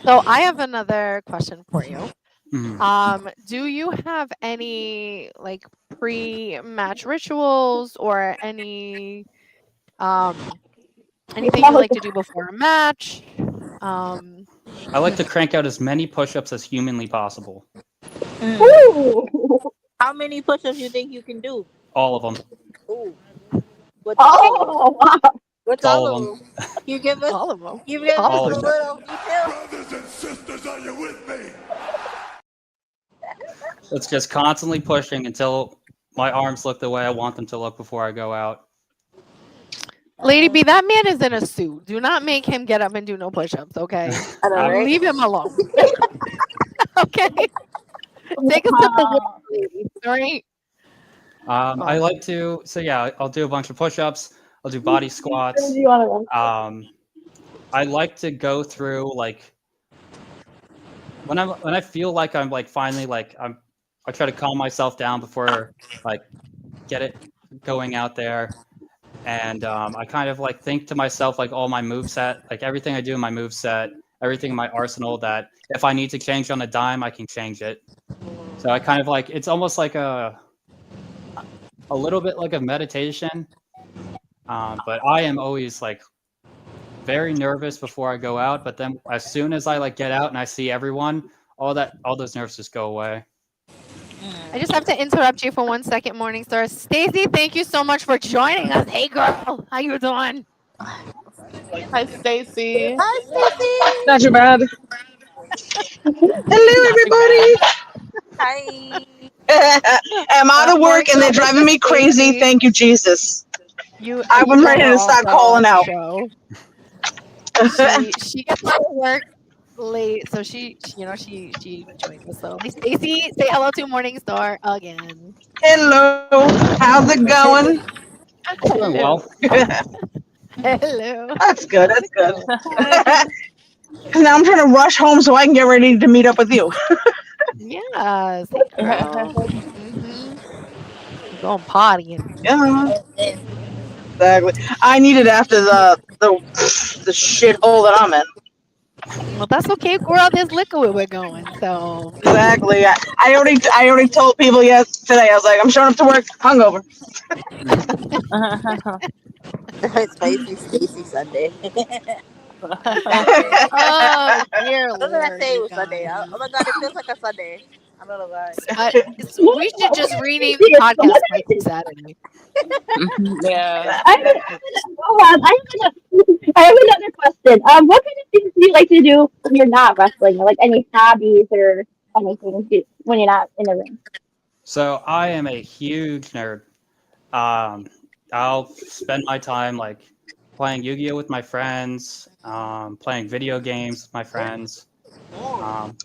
So I have another question for you. Mhm. Do you have any like pre-match rituals or anything you like to do before a match? I like to crank out as many push-ups as humanly possible. Ooh. How many push-ups you think you can do? All of them. Ooh. What's all of them? Oh, wow. What's All all of of them? You give us. all of them. You give All us the a push-ups. little detail. Brothers and sisters, are you with me? It's just constantly pushing until my arms look the way I want them to look before I go out. Lady B, that man is in a suit. Do not make him get up and do no push-ups, okay? I know, right? Leave him alone. Okay. Take a sip of water, ladies. All right. I like to, so yeah, I'll do a bunch of push-ups. I'll do body squats. You want I like to go through like when I feel like I'm like finally like I try to calm myself down before like get it going out there, and I kind of like think to myself like all my moveset, like everything I do in my moveset, everything in my arsenal that if I need to change on a dime, I can change it. So I kind of like it's almost like a little bit like a meditation, but I am always like very nervous before I go out. But then as soon as I like get out and I see everyone, all those nerves just go away. I just have to interrupt you for 1 second, Morningstar. Stacy, thank you so much for joining us. Hey, girl, how you doing? Hi, Stacy. Hi, Stacy. Not too bad. Hello, Hi. everybody. I'm out of work and they're driving me crazy. Stacy. Thank you, Jesus. You I was know ready her to start also calling on the out. show. She gets to work late, so she joined us. So, hey, Stacy, say hello to Morningstar again. Hello. How's it going? Doing Hello. well. Hello. That's good. That's good. Good. Because now I'm trying to rush home so I can get ready to meet up with you. Yes. Hey, girl. Mm-hmm. Going partying. Yeah, exactly. I need it after the shithole that I'm in. Well, that's okay, girl. There's liquor where we're going. So, Exactly. I already told people yesterday. I was like, I'm showing up to work hungover. Spicy Stacy Sunday. oh dear What did I Lord, say it you was Sunday? guys. Oh my god, it feels like a Sunday. I don't know why. We should just rename the podcast Spicy Saturday. Yeah. Hold on, I have another question. What kind of things do you like to do when you're not wrestling? Like any hobbies or anything when you're not in the ring? So I am a huge nerd. I'll spend my time like playing Yu-Gi-Oh with my friends, playing video games with my friends, um,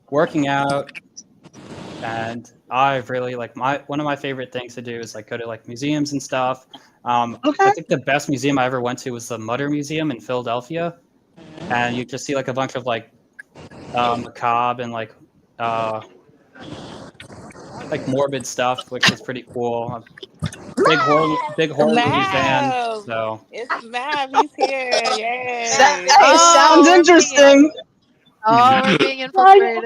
working out, and I really like one of my favorite things to do is like go to like museums and stuff. I think the best museum I ever went to was the Mutter Museum in Philadelphia, and you just see like a bunch of like macabre and like morbid stuff, which is pretty cool. I'm a big horror movie fan, Mav! so It's Mav. He's here. Yay! Hey, sounds interesting. Oh, we're being infiltrated.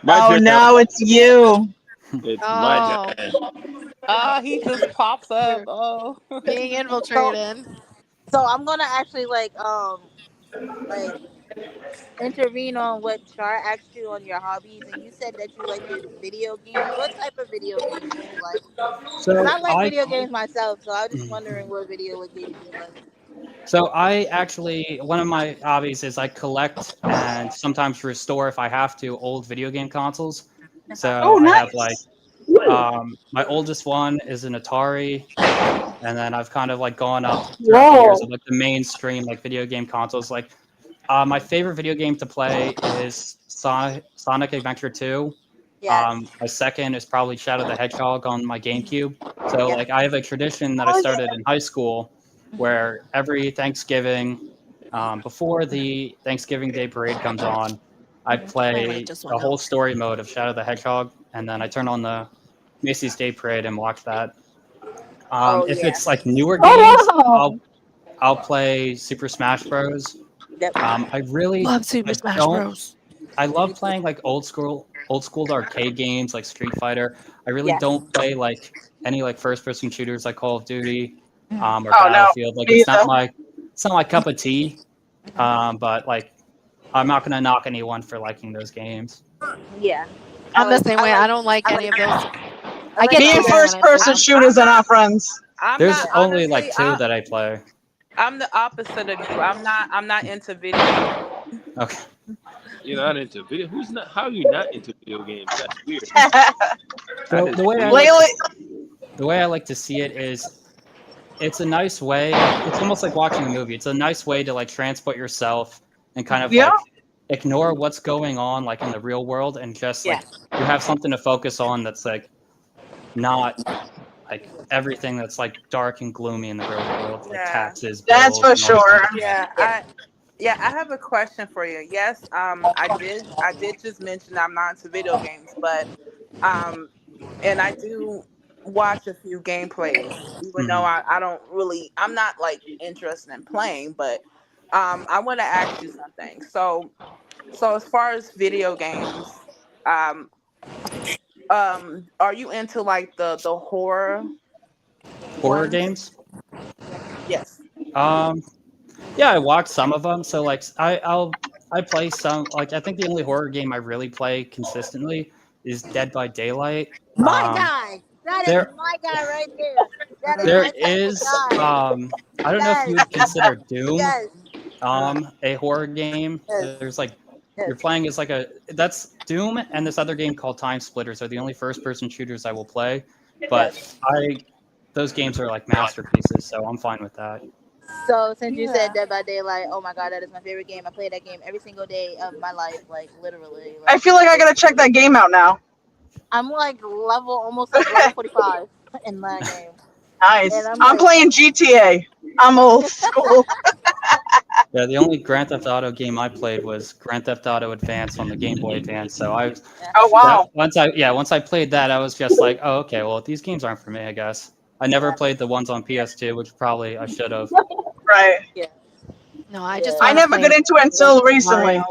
Oh, now it's you. It's Oh. my turn. Oh, he just pops up. Oh, Being infiltrated. So I'm gonna actually like intervene on what Char asked you on your hobbies, and you said that you like video games. What type of video games do you like? So I like video games myself, so I was just wondering what video games you like. So I actually, one of my hobbies is I collect and sometimes restore, if I have to, old video game consoles. So I have like, my oldest one is an Atari, and then I've kind of like gone up throughout the years of like the mainstream like video game consoles. Like my favorite video game to play is Sonic Adventure 2. Yes. My second is probably Shadow the Hedgehog on my GameCube. So like I have a tradition that I started in high school where every Thanksgiving, before the Thanksgiving Day parade comes on, I play the whole story mode of Shadow the Hedgehog, and then I turn on the Macy's Day Parade and watch that. If it's like newer games, I'll play Super Smash Bros. I really love Super Smash Bros. I love playing like old school arcade games like Street Fighter. I really don't play like any like first person shooters like Call of Duty or Battlefield. Like it's not my cup of tea. But like I'm not gonna knock anyone for liking those games. Yeah. I'm the same way. I don't like any of those. I get Me and first person shooters are not friends. There's only like two that I play. I'm the opposite of you. I'm not into video games. Okay. You're not into video. How are you not into video games? That's weird. So the way I like to see it is, it's a nice way. It's almost like watching a movie. It's a nice way to like transport yourself and kind of like ignore what's going on like in the real world and just like you have something to focus on that's like not like everything that's like dark and gloomy in the real world, like taxes. That's for sure. Yeah, I have a question for you. Yes, I did just mention I'm not into video games, but and I do watch a few gameplays, even though I'm not like interested in playing, but I want to ask you something. So as far as video games, are you into like the horror games? Yes. Yeah, I watch some of them. So like I play some, like I think the only horror game I really play consistently is Dead by Daylight. My guy. That is my guy right there. There is I don't know if you would consider Doom a horror game. There's like you're playing as like that's Doom and this other game called Time Splitters are the only first person shooters I will play. But those games are like masterpieces, so I'm fine with that. So since you said Dead by Daylight, oh my god, that is my favorite game. I play that game every single day of my life, like literally. Like, I feel like I gotta check that game out now. I'm like almost like level 45 in that game. Nice. I'm playing GTA. I'm old school. Yeah, the only Grand Theft Auto game I played was Grand Theft Auto Advance on the Game Boy Advance. So once I played that, I was just like, oh, okay, well these games aren't for me, I guess. I never played the ones on PS2, which probably I should have. Right. Yeah. No, I never got into it until recently.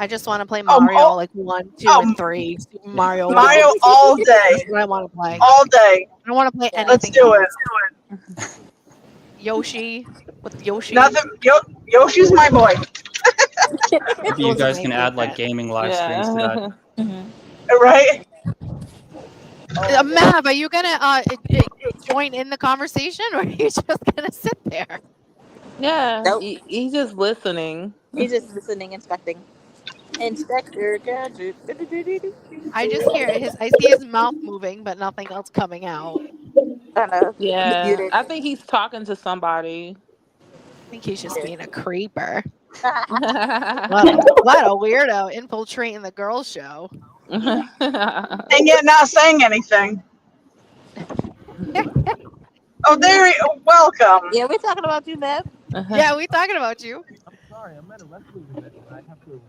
I just want to play Mario, like 1, 2, and 3. Super Mario. Mario all day. That's what I want to play. All day. I don't want to play anything. Let's do it. Yoshi. With Yoshi. Nothing. Yoshi's my boy. Maybe you guys can add like gaming live streams to that. Right? Mav, are you gonna join in the conversation, or are you just gonna sit there? Yeah, Nope. he's just listening. He's just listening, inspecting. Inspector Gadget. I just hear I see his mouth moving, but nothing else coming out. I know. Yeah, Muted. I think he's talking to somebody. I think he's just being a creeper. Yeah. What a weirdo infiltrating the girls' show. And yet not saying anything. Oh, welcome. Yeah, we're talking about you, Mav. Yeah, we talking about you. I'm sorry, I'm at a wrestling event. I have to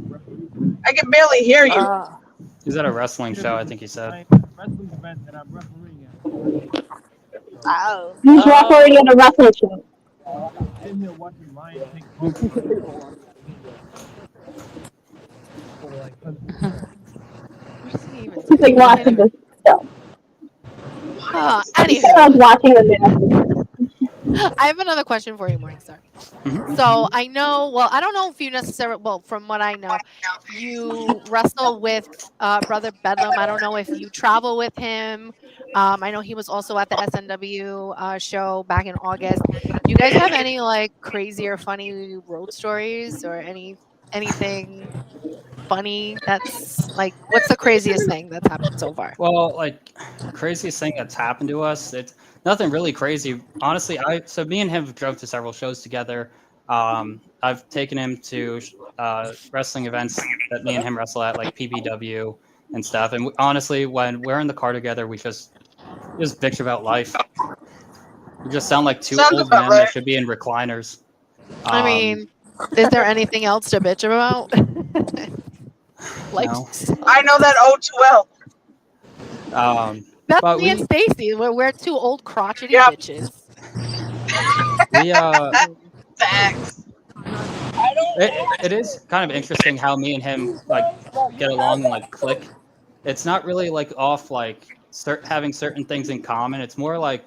referee. I can barely hear you. He's at a wrestling show, I think he said. I'm at a wrestling event and I'm refereeing it. Oh. Who's refereeing at a wrestling show? I'm sitting here watching Lion take He's like watching this show. Anywho. Sounds watching the I have another question for you, Morningstar. So I know, well, I don't know if you necessarily, well, from what I know, you wrestle with Brother Bedlam. I don't know if you travel with him. I know he was also at the SNW show back in August. Do you guys have any like crazy or funny road stories or anything funny that's like, what's the craziest thing that's happened so far? Well, like craziest thing that's happened to us, it's nothing really crazy. Honestly, so me and him drove to several shows together. I've taken him to wrestling events that me and him wrestle at, like PBW and stuff. And honestly, when we're in the car together, we just bitch about life. We just sound like two old men that should be in recliners. I mean, is there anything else to bitch about? Life No. I know that oh too well. That's me and Stacy. We're two old crotchety bitches. Thanks. It is kind of interesting how me and him like get along and like click. It's not really like off like having certain things in common. It's more like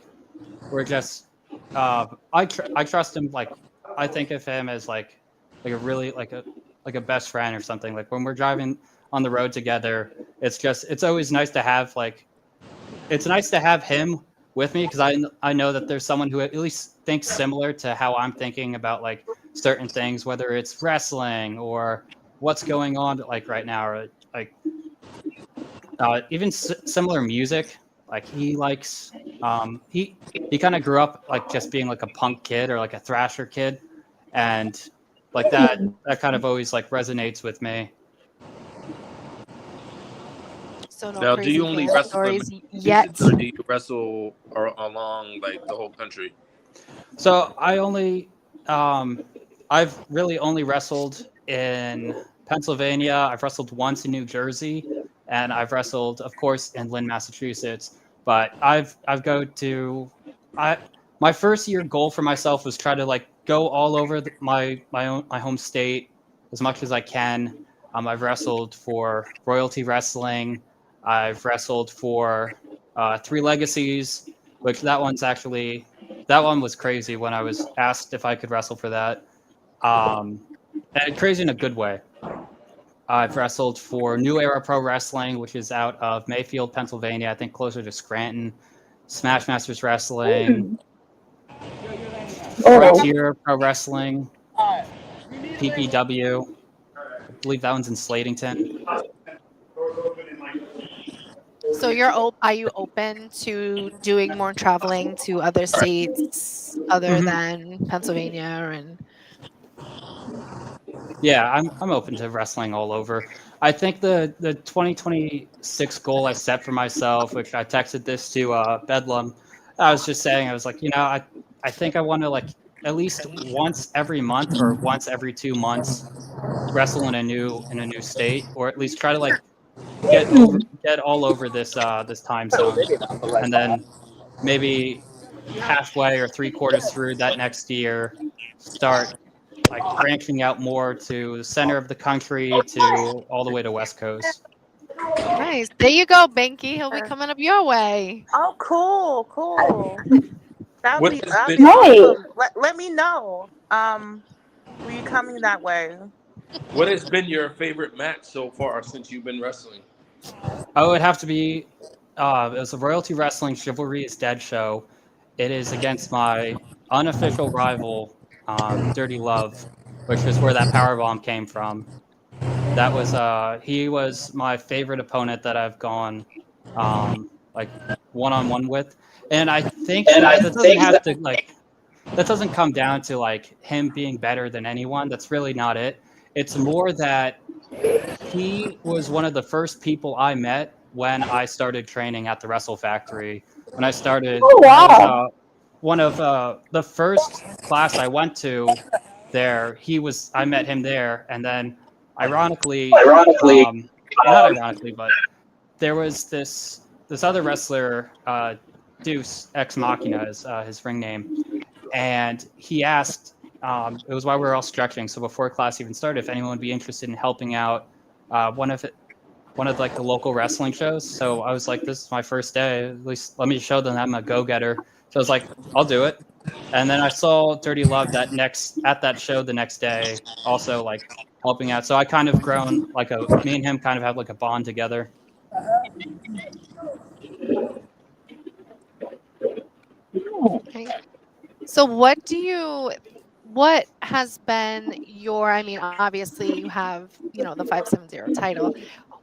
we're just I trust him. Like I think of him as like a really like a best friend or something. Like when we're driving on the road together, it's always nice to have him with me, because I know that there's someone who at least thinks similar to how I'm thinking about like certain things, whether it's wrestling or what's going on like right now, or like even similar music. Like he likes he kind of grew up like just being like a punk kid or like a thrasher kid, and like that kind of always like resonates with me. So now, do you only wrestle yet? Or do you wrestle along like the whole country? So I've really only wrestled in Pennsylvania. I've wrestled once in New Jersey, and I've wrestled, of course, in Lynn, Massachusetts. But my first year goal for myself was try to like go all over my home state as much as I can. I've wrestled for Royalty Wrestling. I've wrestled for Three Legacies, which that one was crazy when I was asked if I could wrestle for that. And crazy in a good way. I've wrestled for New Era Pro Wrestling, which is out of Mayfield, Pennsylvania, I think closer to Scranton. Smash Masters Wrestling. Frontier Pro Wrestling. PPW. I believe that one's in Slatington. So are you open to doing more traveling to other states other than Pennsylvania and? Yeah, I'm open to wrestling all over. I think the 2026 goal I set for myself, which I texted this to Bedlam, I was just saying, I was like, I think I want to like at least once every month or once every 2 months wrestle in a new state, or at least try to like get all over this time zone, and then maybe halfway or 3/4 through that next year start like branching out more to the center of the country, to all the way to West Coast. Nice. There you go, Binky. He'll be coming up your way. Oh, cool. That'd be nice. awesome. Let me know. Were you coming that way? What has been your favorite match so far since you've been wrestling? Oh, it would have to be. It was a Royalty Wrestling Chivalry is Dead show. It is against my unofficial rival, Dirty Love, which is where that power bomb came from. That was he was my favorite opponent that I've gone like one-on-one with, and I think that doesn't have to like that doesn't come down to like him being better than anyone. That's really not it. It's more that he was one of the first people I met when I started training at the Wrestle Factory. When I started, Oh, when I was wow. one of the first class I went to there. I met him there, and then ironically, not ironically, but there was this other wrestler, Deuce Ex Machina is his ring name, and he asked. It was while we were all stretching, so before class even started, if anyone would be interested in helping out one of like the local wrestling shows. So I was like, this is my first day. At least let me show them I'm a go-getter. So I was like, I'll do it. And then I saw Dirty Love at that show the next day, also like helping out. So I kind of grown like me and him kind of have like a bond together. Okay. So what has been your, I mean, obviously you have, the 570 title.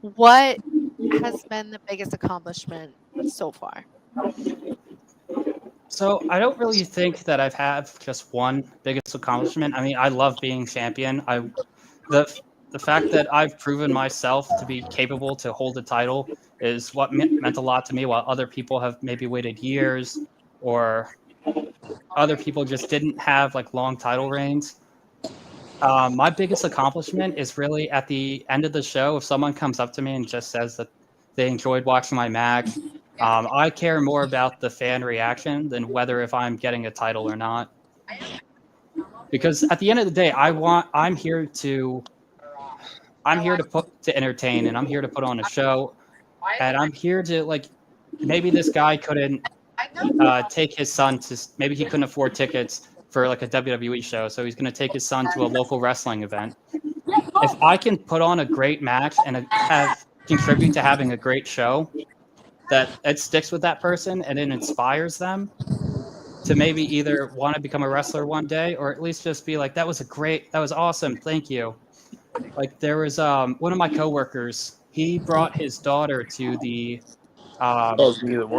What has been the biggest accomplishment so far? So I don't really think that I've had just one biggest accomplishment. I mean, I love being champion. The fact that I've proven myself to be capable to hold a title is what meant a lot to me, while other people have maybe waited years, or other people just didn't have like long title reigns. My biggest accomplishment is really at the end of the show. If someone comes up to me and just says that they enjoyed watching my match, I care more about the fan reaction than whether if I'm getting a title or not. Because at the end of the day, I'm here to entertain, and I'm here to put on a show, and I'm here to like, maybe this guy couldn't take his son to, maybe he couldn't afford tickets for like a WWE show, so he's going to take his son to a local wrestling event. If I can put on a great match and contribute to having a great show, that it sticks with that person and it inspires them to maybe either want to become a wrestler one day, or at least just be like, that was awesome, thank you. Like there was one of my coworkers, he brought his daughter to the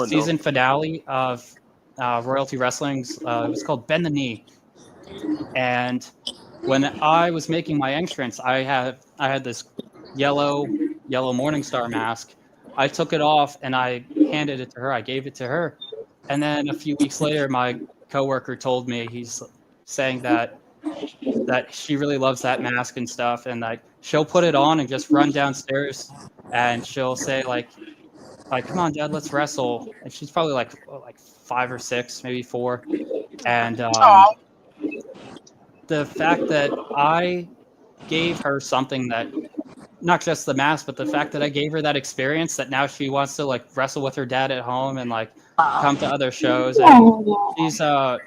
season finale of Royalty Wrestling's. It was called Bend the Knee, and when I was making my entrance, I had this yellow Morningstar mask. I took it off and I handed it to her. I gave it to her, and then a few weeks later, my coworker told me, he's saying that she really loves that mask and stuff, and like she'll put it on and just run downstairs, and she'll say like, come on, Dad, let's wrestle. And she's probably like 5 or 6, maybe 4. And the fact that I gave her something that, not just the mask, but the fact that I gave her that experience, that now she wants to like wrestle with her dad at home and like come to other shows. And she's a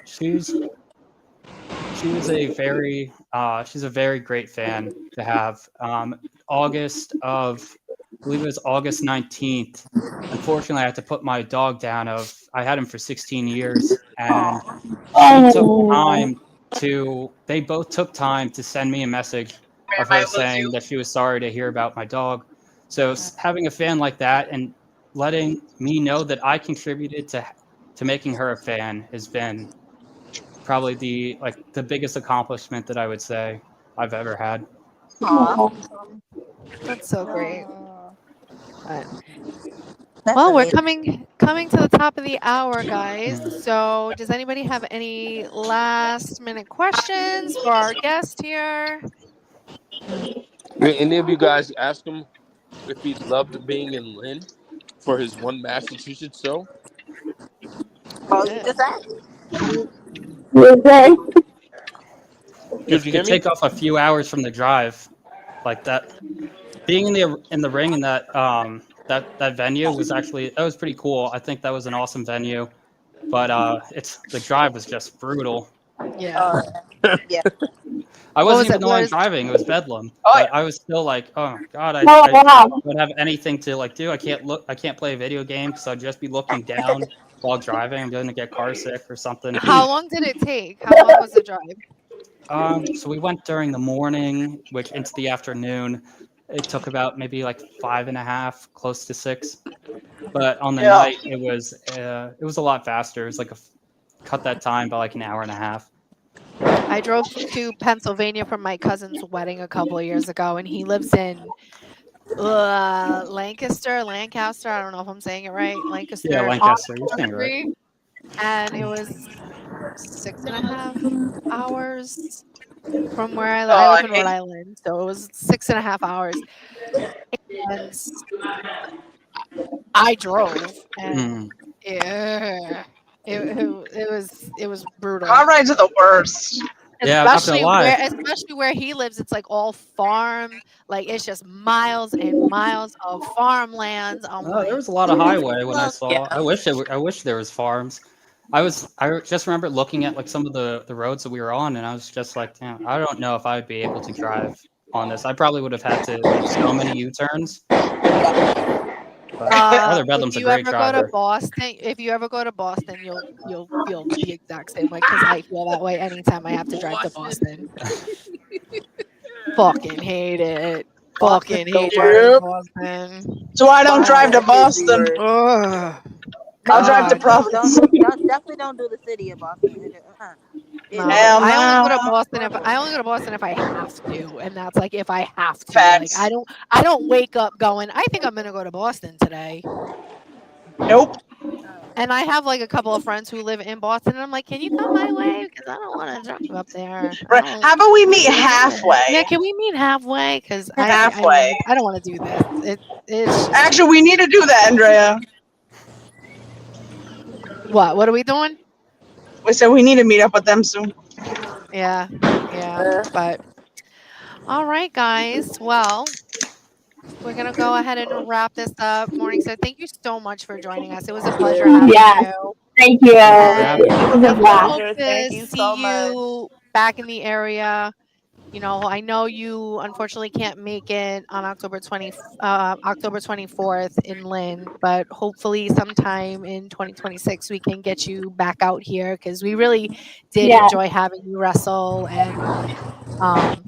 very great fan to have. I believe it was August 19th. Unfortunately, I had to put my dog down. I had him for 16 years, and they both took time to send me a message of her saying that she was sorry to hear about my dog. So having a fan like that and letting me know that I contributed to making her a fan has been probably the biggest accomplishment that I would say I've ever had. That's so great. Well, we're coming to the top of the hour, guys. So does anybody have any last minute questions for our guest here? Did any of you guys ask him if he loved being in Lynn for his one Massachusetts show? Oh, you just asked. If you could take off a few hours from the drive, like that, being in the ring in that that venue was pretty cool. I think that was an awesome venue, but the drive was just brutal. Yeah. Yeah. I What wasn't was even it? the What one is? driving. It was Bedlam. Oh, But I was still like, oh God, Oh I wow. don't have anything to like do. I can't look. I can't play a video game because I'd just be looking down while driving. I'm going to get car sick or something. How long did it take? How long was the drive? So we went during the morning, which into the afternoon. It took about maybe like 5.5, close to 6. But on the yeah. night, it was a lot faster. It was like cut that time by like an hour and a half. I drove to Pennsylvania for my cousin's wedding a couple of years ago, and he lives in Lancaster. I don't know if I'm saying it right. Yeah, Lancaster on Lancaster. You're saying it right. Street, and it was 6.5 hours from where I live. I Oh, live I in Rhode hate. Island, so it was 6.5 hours. And I drove, and Mm. yeah, it was brutal. Car rides are the worst. Yeah, I'm not gonna lie. Especially where he lives, it's like all farm. Like it's just miles and miles of farmlands. I'm There like, was a lot of highway when I Well, saw. I wish there was farms. I just remember looking at like some of the roads that we were on, and I was just like, damn, I don't know if I would be able to drive on this. I probably would have had to make so many U-turns. But Brother Bedlam's a great driver. If you ever go to Boston, you'll feel the exact same way because I feel that way anytime I have to drive to Boston. Fucking hate it. Fucking hate driving to Yep. Boston. So I don't drive to Boston. Ugh. I'll drive to God. Providence. Definitely don't do the city of Boston. No, Hell I only go to no. Boston if I have to, and that's like if I have to. Like Facts. I don't wake up going, I think I'm gonna go to Boston today. Nope. And I have like a couple of friends who live in Boston, and I'm like, can you come my way? Because I don't want to drive up there. Right. How about we meet halfway? Yeah, can we meet halfway? Because Halfway. I don't want to do this. It's just, Actually, we need to do that, Andrea. what are we doing? We said we need to meet up with them soon. Yeah, but all right, guys. Well, we're gonna go ahead and wrap this up. Morningstar, thank you so much for joining us. It was a pleasure having Yes. you. Thank you. And It was a definitely blast. hope Thank to you see so much. you back in the area. You know, I know you unfortunately can't make it on October 24th in Lynn, but hopefully sometime in 2026 we can get you back out here because we really did Yeah. enjoy having you wrestle. And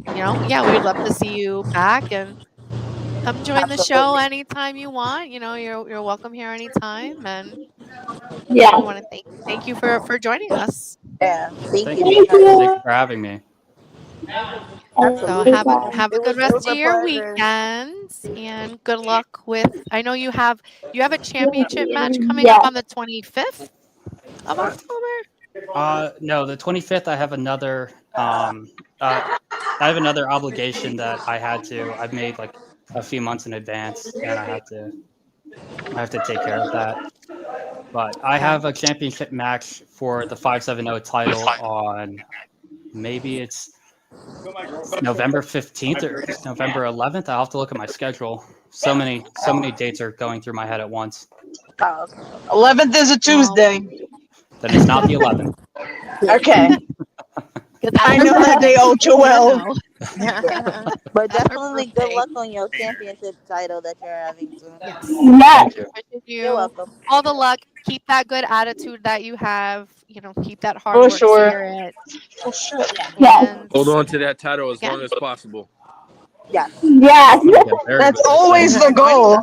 you know, yeah, we'd love to see you back and come join the show anytime you want. You know, you're welcome here anytime. And Yeah. I want to thank you for joining us. Yeah. Thank Thank you. you. Thank you. Thank you for having me. So have a good rest of your weekends and good luck with. I know you have a championship match coming up Yeah. on the 25th of October. No, the 25th. I have another. I have another obligation that I've made like a few months in advance, and I have to take care of that. But I have a championship match for the 570 title on maybe it's November 15th or November 11th. I'll have to look at my schedule. So many dates are going through my head at once. 11th is a Tuesday. Then it's not the 11th. Okay. I know that day all too well. But definitely good luck on your championship title that you're having soon. Yes. Thank you. You're welcome. All the luck. Keep that good attitude that you have. You know, keep that hard For work sure. spirit. For sure. And Hold on to that title as Yeah. long as possible. Yeah. Yes. Yeah, very That's good. always the goal.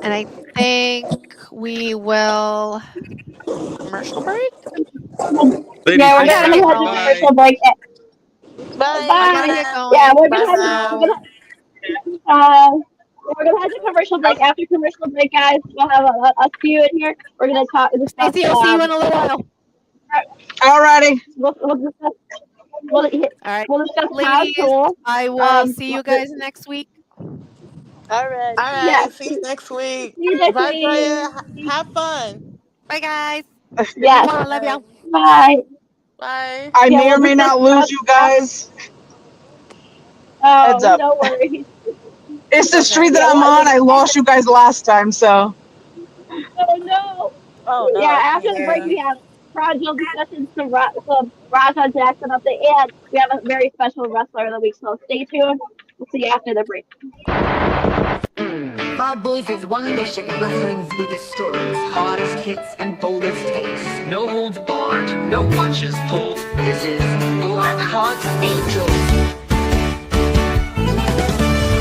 And I think we will commercial break. Ladies Yeah, we're and gonna have gentlemen, a bye. commercial break. Bye. I gotta Bye. get going. Yeah, we're Bye gonna for now. we're gonna have the commercial break. After commercial break, guys, we'll have a few in here. We're gonna discuss. Stacey, I'll see you in a little while. Alrighty. We'll discuss. We'll, All right, we'll discuss ladies. tool. I will see you guys next week. All right. All right. Yeah. See you next week. See you next Bye, week. Draya. Have fun. Bye, guys. Yes. I love y'all. Bye. Bye. I Yeah, may or we'll may not discuss lose you guys. Oh, Heads up. no worries. It's the street that Yeah, I'm on. I lost you guys last time, so. Oh no, Yeah, I after the break, can't. we have fragile discussions to Raja Jackson update, and we have a very special wrestler of the week. So stay tuned. We'll see you after the break. My boys is one mission, wrestling's biggest stories, hardest hits and boldest takes. No holds barred, no punches pulled. This is Blackharts Angels.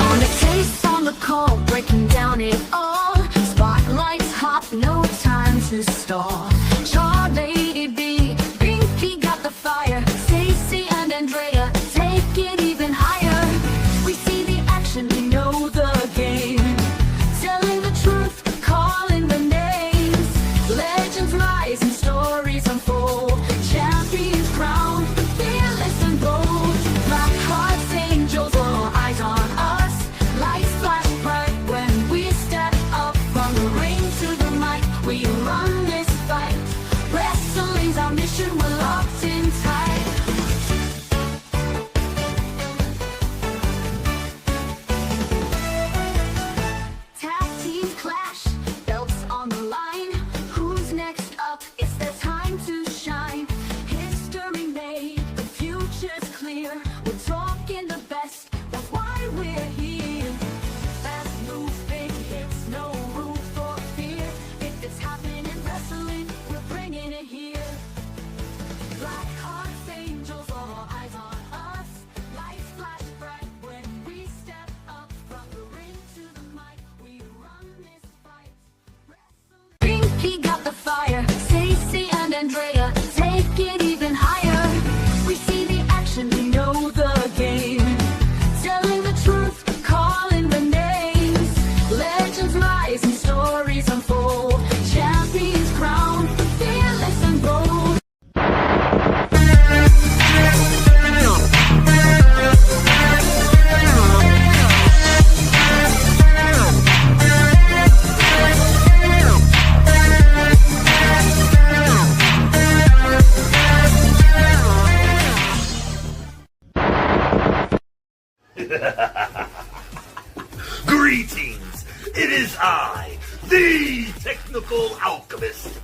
On the case, on the call, breaking down it all. Spotlights hot, no time to stall. Char, Lady B, Binky got the fire. Stacy and Andrea take it even higher. We see the action, we know the game. Telling the truth, calling the names. Legends rise and stories unfold. Champions crowned, fearless and bold. Blackharts Angels, all eyes on us. Lights flash bright when we step up from the ring to the mic. We run this fight. Wrestling's our mission, we're locked in tight. Tag teams clash, belts on the line. Who's next up? It's their time to shine. History made, the future's clear. We're talking the best, that's why we're here. Fast moves, big hits, no room for fear. If it's happening in wrestling, we're bringing it here. Blackharts Angels, all eyes on us. Lights flash bright when we step up from the ring to the mic. We run this fight. Binky got the fire. Stacy and Andrea take it even higher. We see the action, we know the game. Telling the truth, calling the names. Legends rise and stories unfold. Champions crowned, fearless and bold. Greetings! It is I, the technical alchemist,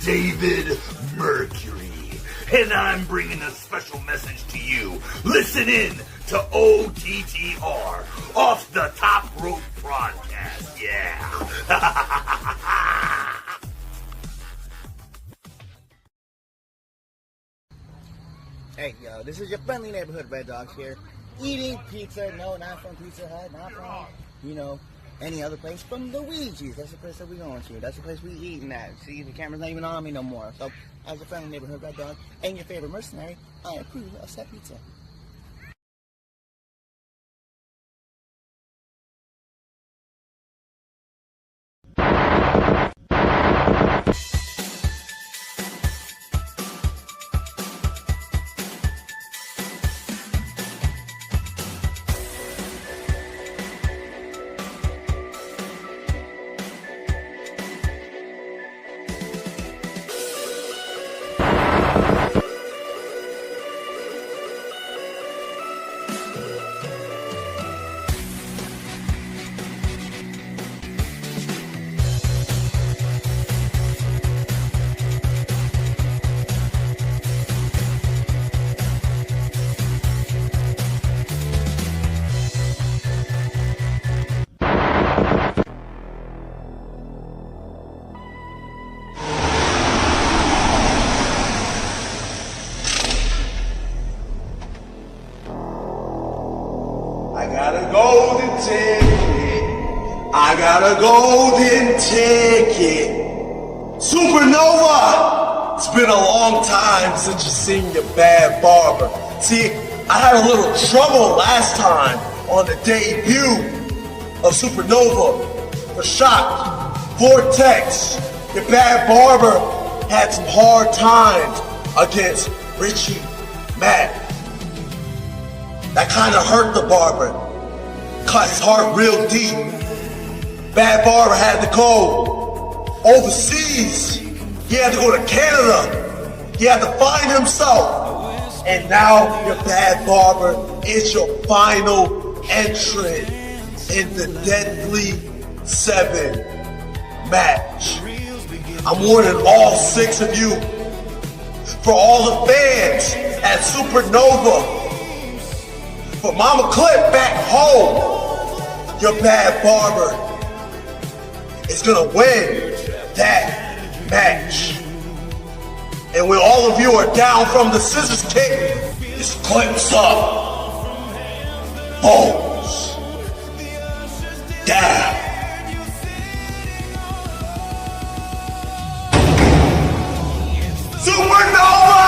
David Mercury, and I'm bringing a special message to you. Listen in to OTTR, Off the Top Rope Broadcast, yeah! Hey, yo, this is your friendly neighborhood Red Dogs here, eating pizza. No, not from Pizza Hut, not from, any other place. From Luigi's. That's the place that we going to. That's the place we eating at. See, the camera's not even on me no more. So, as your friendly neighborhood Red Dog and your favorite mercenary, I approve of said pizza. I got a golden ticket. Supernova! It's been a long time since you seen your bad barber. See, I had a little trouble last time on the debut of Supernova. For Shock, Vortex, your bad barber had some hard times against Richie Matt. That kind of hurt the barber. Cut his heart real deep. Bad barber had to go overseas. He had to go to Canada. He had to find himself. And now your bad barber is your final entrant in the Deadly 7 match. I'm warning all six of you. For all the fans at Supernova. For Mama Clip back home. Your bad barber is gonna win that match. And when all of you are down from the scissors kick, it's clips up, bones down. Supernova!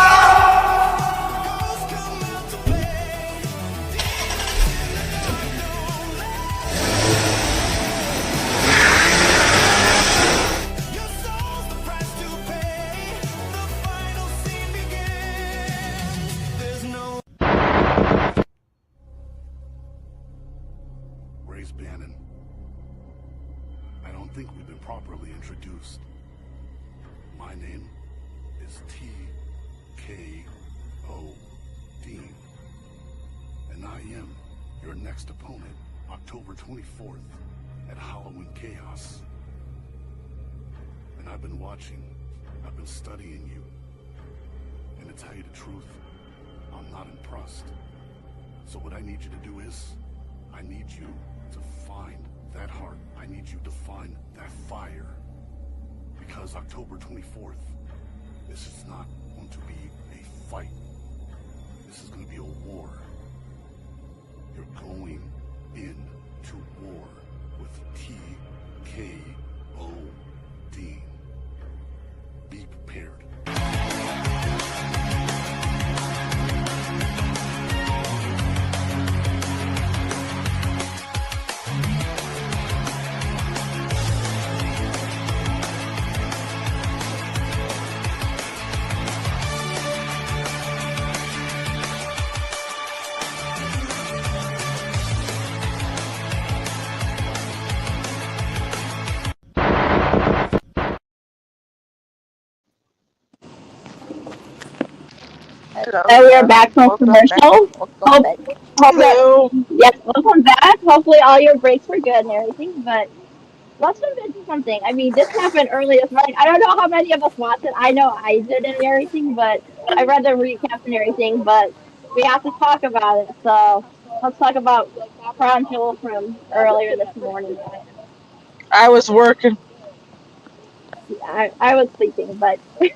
Race Bannon. I don't think we've been properly introduced. My name is T.K.O. Dean. And I am your next opponent, October 24th, at Halloween Chaos. And I've been watching, I've been studying you. And to tell you the truth, I'm not impressed. So what I need you to do is, I need you to find that heart. I need you to find that fire. Because October 24th, this is not going to be a fight. This is going to be a war. You're going into war with T.K.O. Dean. Be prepared. Hello, And we are hello. back from Welcome back. commercial. Welcome Hope, back. hope that, Hello. yes, welcome back. Hopefully all your breaks were good and everything, but let's jump into something. I mean, this happened early this morning. I don't know how many of us watched it. I know I did and everything, but I read the recaps and everything, but we have to talk about it. So let's talk about Crown Jewel from earlier this morning. I was working. I was sleeping, but so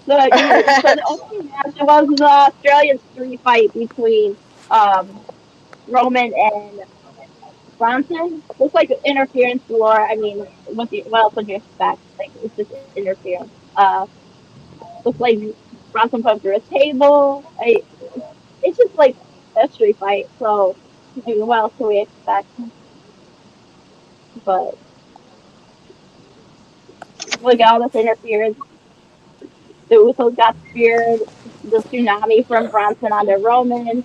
the opening match was the Australian street fight between um, Roman and Bronson. Looks like interference galore. I mean, what else would you expect? Like it's just interference. Looks like Bronson put him through a table. It's just like a street fight. So I mean, what else can we expect? But look at all this interference. The Usos got speared. The tsunami from Bronson onto Roman.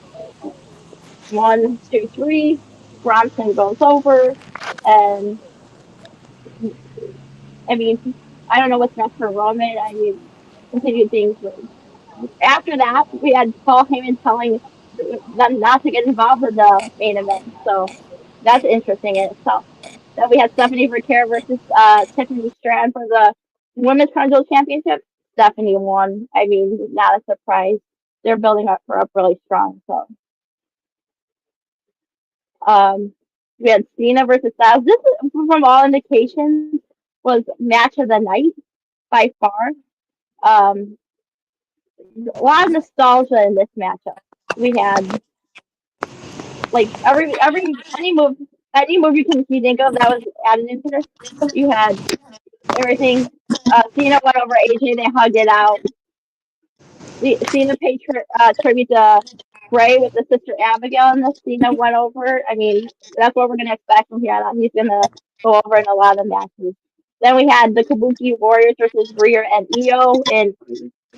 One, two, three. Bronson goes over, and I mean, I don't know what's next for Roman. I mean, continue things. After that, we had Paul Heyman telling them not to get involved in the main event. So that's interesting in itself. Then we had Stephanie Vercera versus Tiffany Strand for the Women's Control Championship. Stephanie won. I mean, not a surprise. They're building up her up really strong. So um, we had Cena versus Styles. This, from all indications, was match of the night by far. Um, a lot of nostalgia in this matchup. We had like every any move you can think of that was added into this. You had everything. Cena went over AJ. They hugged it out. Cena paid tribute to Bray with the sister Abigail, and the Cena went over. I mean, that's what we're gonna expect from here on out. He's gonna go over in a lot of matches. Then we had the Kabuki Warriors versus Rhea and Io in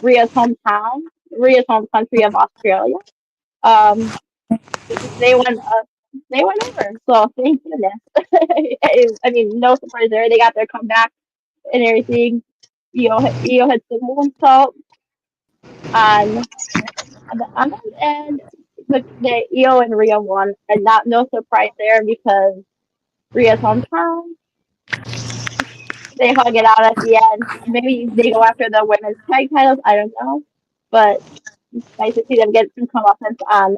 Rhea's hometown, Rhea's home country of Australia. Um, they went they went over. So thank goodness. I mean, no surprise there. They got their comeback and everything. Io had singled himself on on them, and the Io and Rhea won, and no surprise there because Rhea's hometown. they hug it out at the end. Maybe they go after the women's tag titles. I don't know, but it's nice to see them get some comeuppance on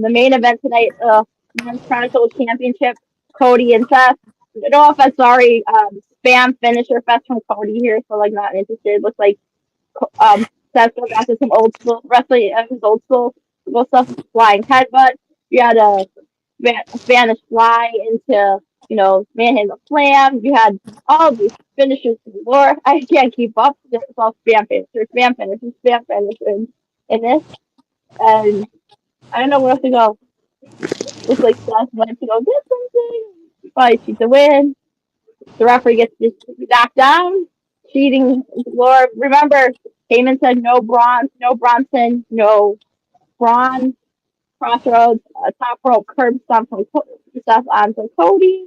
the main event tonight. Men's Chronicle Championship. Cody and Seth. No offense, sorry. Spam finisher fest from Cody here, so like not interested. Looks like Seth goes after some old school wrestling, his old school stuff, flying headbutt. You had a Spanish fly into, manhandle slam. You had all these finishers galore. I can't keep up. It's all spam finishers, spam finishers in this. And I don't know where else to go. Looks like Seth went to go get something. Probably cheat to win. The referee gets just knocked down. Cheating galore. Remember, Heyman said no bronze, no Bronson, no bronze. Crossroads, top rope curb stomp from Seth onto Cody.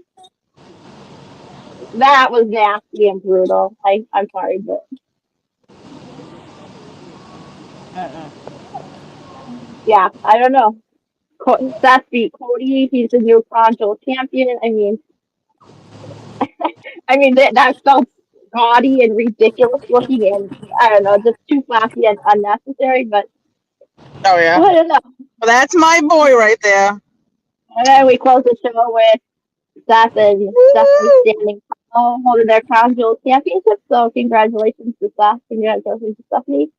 That was nasty and brutal. I'm sorry, but Mm-mm. yeah, I don't know. Seth beat Cody. He's the new Chronicle champion. I mean that felt gaudy and ridiculous looking, and I don't know, just too flashy and unnecessary. But Oh yeah. I don't know. Well, that's my boy right there. And then we close the show with Seth and Stephanie Woo! standing tall, holding their Crown Jewel championship. So congratulations to Seth. Congratulations to Stephanie.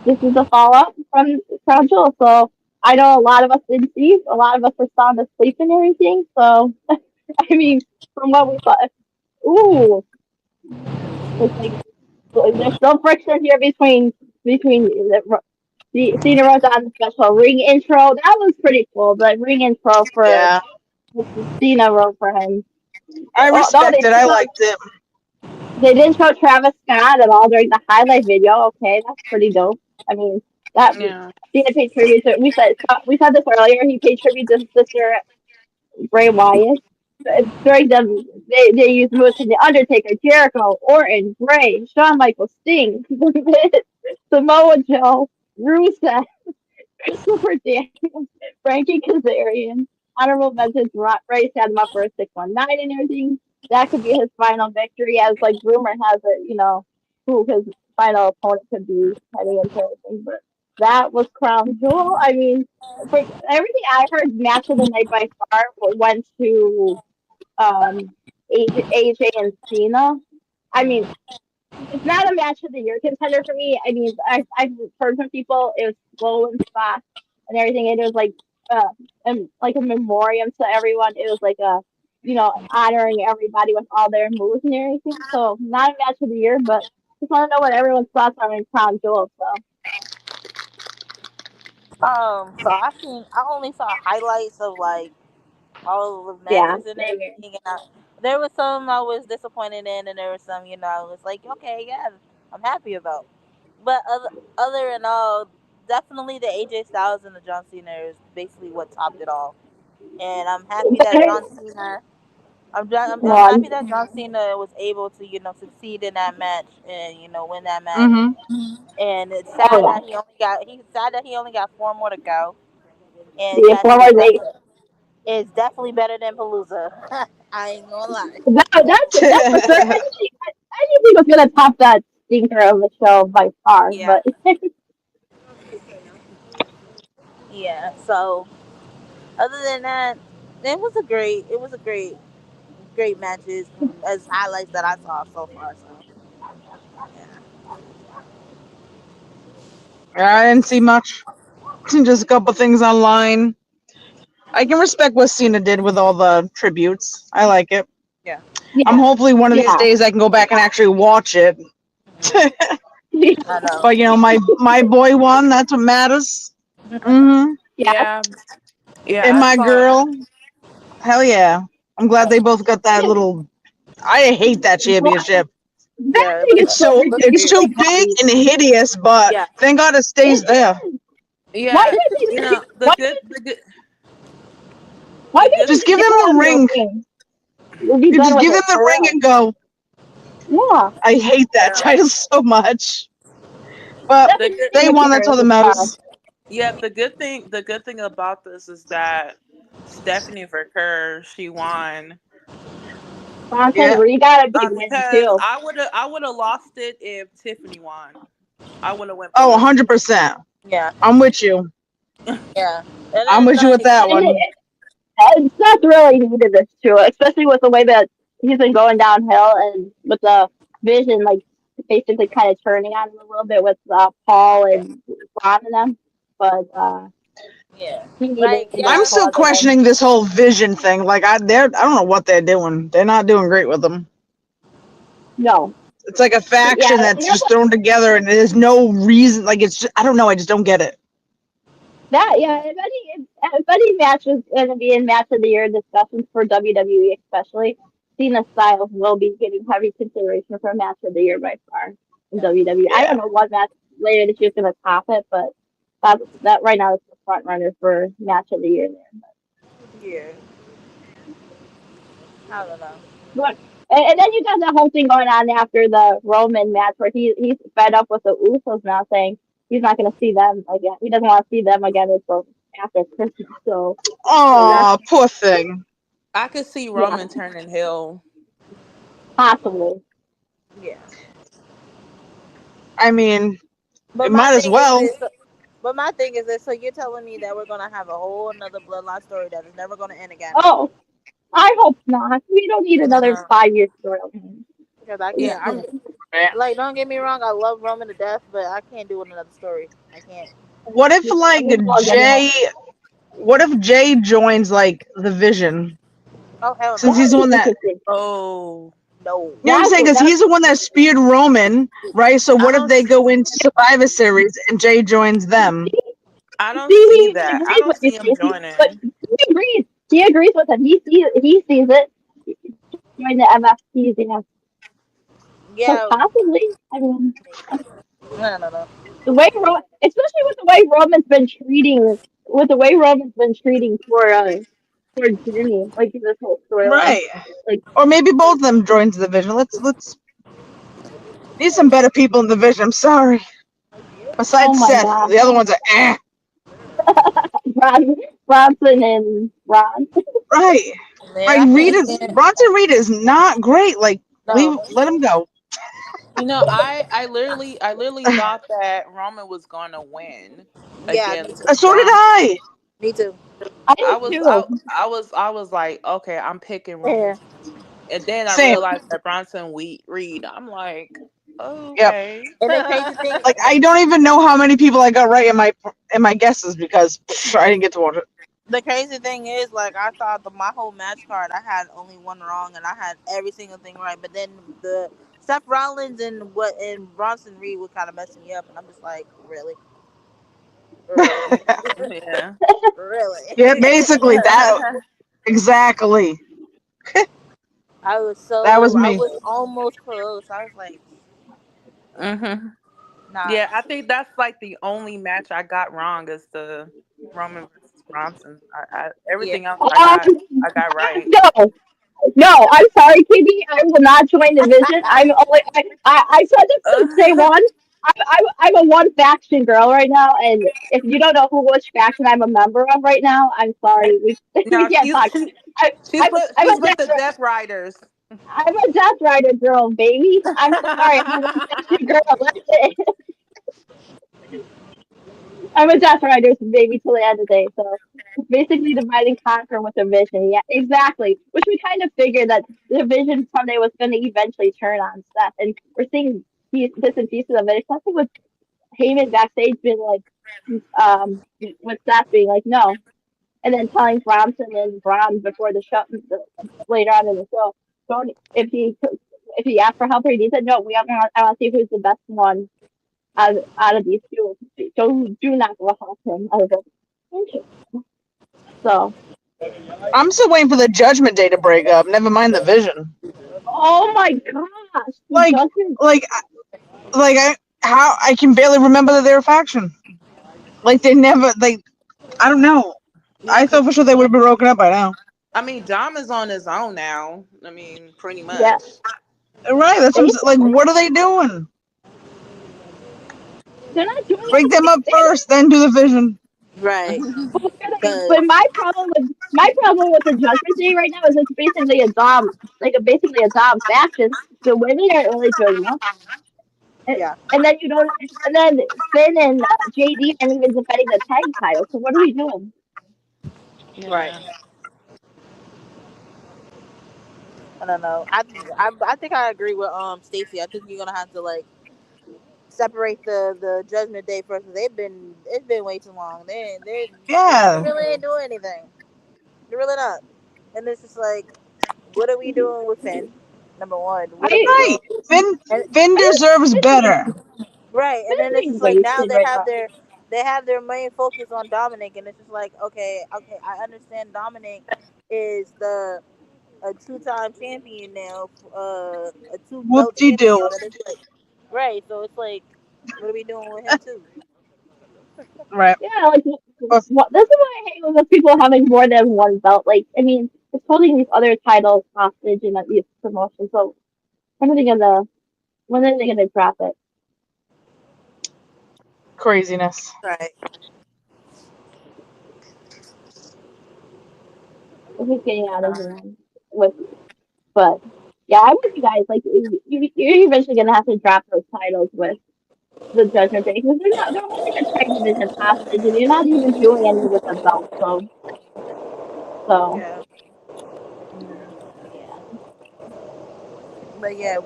This is the fallout from Crown Jewel. So I know a lot of us didn't see. A lot of us were sound asleep and everything. So I mean, from what we thought, ooh, looks like there's no friction here between Cena wrote on the special ring intro. That was pretty cool. The ring intro for Yeah, Cena wrote for him. I Oh no, respect it. I liked it. they didn't show Travis Scott at all during the highlight video. Okay, that's pretty dope. I mean, that Yeah. Cena paid tribute to. We said this earlier. He paid tribute to his sister Bray Wyatt. During they used moves from the Undertaker, Jericho, Orton, Bray, Shawn Michaels, Sting, Samoa Joe, Rusev, Christopher Daniels, Frankie Kazarian, honorable mentions. Ray set him up for a 619 and everything. That could be his final victory, as like rumor has it, who his final opponent could be heading into everything. But that was Crown Jewel. I mean, for everything I heard, match of the night by far went to AJ and Cena. I mean, it's not a match of the year contender for me. I mean, I've heard from people it was slow and fast and everything. It was uh, like a memoriam to everyone. It was like honoring everybody with all their moves and everything. So not a match of the year, but just want to know what everyone's thoughts are on Crown Jewel. So So I only saw highlights of like all of the yeah, matches and same here. everything, and there was some I was disappointed in, and there was some I was like, okay, yeah, I'm happy about. But other than all, definitely the AJ Styles and the John Cena is basically what topped it all. And I'm happy that Better John Cena. I'm happy one. that John Cena was able to succeed in that match and win that match. Mm-hmm. And it's Oh sad yeah, that he's sad that he only got four more to go. And the that former they is definitely better than Palooza. I ain't gonna lie. that's for sure. I didn't think it was gonna top that stinker of a show by far, Yeah, but yeah. So other than that, it was a great matches as highlights that I saw so far. So I didn't see much. Just a couple things online. I can respect what Cena did with all the tributes. I like it. yeah, I'm yeah, hopefully one of these yeah, days I can go back and actually watch it. I know. But my boy won. That's what matters. Mm-hmm. yeah. Yeah. And Yeah. I my saw. girl. Hell yeah. I'm glad they both got that little. I hate that championship. That Yeah. It thing looks. is so Looks It's weird. too ridiculously big gaudy. and hideous, but Yeah, thank God it stays It there. is. Why Yeah. can't You they? know Why why the can't good they Just thing. give stick him it the on their ring. ring? We'll be You done just with give him it the for ring real. and go. Yeah, I hate that Yeah. title so much. But that's The good. they won. ridiculous That's all that as far. matters. Yeah. The good thing about this is that Stephanie Verker, she won. Bronson, Yeah. you gotta be winning Because too. I would have lost it if Tiffany won. I would have went for Oh, Tiffany. 100%. Yeah, I'm with you. yeah. And I'm then with you with like, that And one. Seth really needed this too, especially with the way that he's been going downhill and with the vision, like basically kind of turning on him a little bit with Paul and Ron and them. But yeah, he needed like this I'm yeah, still cause, and questioning this whole vision thing. Like I don't know what they're doing. They're not doing great with them. no, It's like a yeah, faction that's just thrown together and there's no reason. Like it's just, I don't know. I just don't get it. that yeah. If any match is going to be in match of the year discussions for WWE, especially Cena Styles will be getting heavy consideration for match of the year by far in WWE. I Yeah. don't know what match later this year is going to top it, but that right now is the front runner for match of the year there. yeah. I don't know. But, and then you got the whole thing going on after the Roman match where he's fed up with the Usos now, saying he's not going to see them again. He doesn't want to see them again until after Christmas. So that's Oh, poor thing. I could see yeah, Roman turning heel. possibly. Yeah, I mean, but it my might as thing is well. this. But my thing is this. So you're telling me that we're gonna have a whole another bloodline story that is never gonna end again? Oh, I hope not. We don't need another Uh, 5 year story. Because I Yeah. can't. I'm like, don't get me wrong. I love Roman to death, but I can't do another story. I can't. What if like We all get Jay? along. What if Jay joins like the Vision? Oh hell Since no, he's That the would one be that, interesting. oh, no. you know what I'm saying? Because That he's the one that speared Roman, right? So I what if don't. they go into Survivor Series and Jay joins them? I don't see he that. I agrees don't with you, see him Stacey. But joining. he agrees. He agrees with him. He sees it. Join the MFTs, so Yeah, possibly. I mean, no. the way especially with the way Roman's been treating for Jimmy, like in this whole storyline. Right. Like, Or maybe both of them joins the Vision. Let's need some better people in the Vision. I'm sorry. oh Besides my Seth, god, the other ones are eh. Ron, Bronson and Ron. Right. Man, Like I Rita, can't. Bronson Reed is not great. Like No. let him go. I literally thought that Roman was gonna win Yeah, me against too. So did Bronson. I. Me too. I I did was I, too. I was like, okay, I'm picking Roman Yeah. to win. And then I Same. realized that Bronson Reed. I'm like, Yep. okay. And the crazy thing, Like I don't even know how many people I got right in my guesses because I didn't get to watch it. the crazy thing is, like, I thought my whole match card, I had only one wrong, and I had every single thing right. But then the Seth Rollins and Bronson Reed would kind of mess me up, and I'm just like, really, really, Yeah. really. Yeah, basically that exactly. That was I me. was almost close. I was like, hmm nah. Yeah, I think that's like the only match I got wrong is the Roman versus Bronson. Yeah. Everything else Um, I got right. no, no, I'm sorry, Katie. I will not join the vision. I said this since day one. I'm a one faction girl right now, and if you don't know which faction I'm a member of right now, I'm sorry. We No, can't talk. I, she's I'm with I'm she's a with the Death Death Riders. I'm a Death Rider girl, baby. I'm sorry. I'm a one faction girl. That's it. I'm a Death Rider baby till the end of the day. So it's basically divide and conquer with the vision. Yeah, exactly. Which we kind of figured that the vision someday was going to eventually turn on Seth, and we're seeing bits and pieces of it. Especially with Heyman backstage being like, with Seth being like, no, and then telling Bronson and Braun before the show, later on in the show, don't if he asked for help or he said no, I want to see who's the best one out of these two. So do not go help him. I was like, interesting. So, I'm still waiting for the Judgment Day to break up. Never mind the Vision. oh my gosh, he Like doesn't. like like I can barely remember that they're a faction. Like they never like I don't know. Yeah, I because thought for sure they would have been broken up by now. I mean, Dom is on his own now. I mean, pretty Yeah, much. Right, that's what I'm saying. Like basically, what are they doing? they're not doing Break them anything. up first, then do the Vision. Right. But Because my problem with the Judgment Day right now is it's basically a dom, basically a dom faction. The women aren't really doing much, and, yeah, and then you don't, and then Finn and JD aren't even defending the tag title. So what are we doing? right. Yeah. I don't know. I think I agree with Stacy. I think you're gonna have to like separate the Judgment Day first. It's been way too long. They Yeah. really ain't doing anything. They're really not. And it's just like, what are we doing with Finn? Number one, what are we I Right. doing? Finn And Finn I deserves better. right, and then Finn's it's just being like now wasted right now. they have their main focus on Dominic, and it's just like, okay, I understand Dominic is the a 2-time champion now, a two Whoop belt de champion, doo. but it's like right, so it's like, what are we doing with him too? Right. Yeah, like this is what I hate with people having more than one belt. Like, I mean, it's holding these other titles hostage in these promotions. So when are they gonna when are they gonna drop it? Craziness. Right. We're just getting out of hand with, but yeah, I'm with you guys. Like, you're eventually gonna have to drop those titles with the Judgment Day because they're holding the tag division hostage, and you're not even doing any with the belt. So Yeah. yeah. But yeah,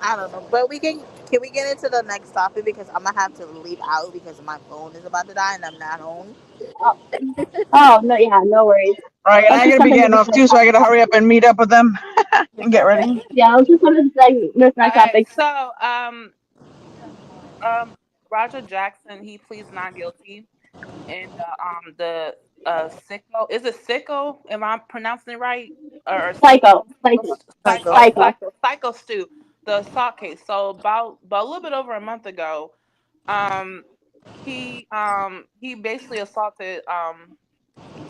I don't know. But can we get into the next topic because I'm gonna have to leave out because my phone is about to die and I'm not home. Oh, oh no, yeah, no worries. Right, and Let's I just gotta be jump into getting this off next too, so I topic. gotta hurry up and meet up with them and get ready. Yeah, let's just jump into this All next right. topic. So, Roger Jackson, he pleads not guilty in the sicko. Is it sicko? Am I pronouncing it right? Or Psycho, Psycho. psycho. psycho stew, the assault case. So about a little bit over a month ago, um, he basically assaulted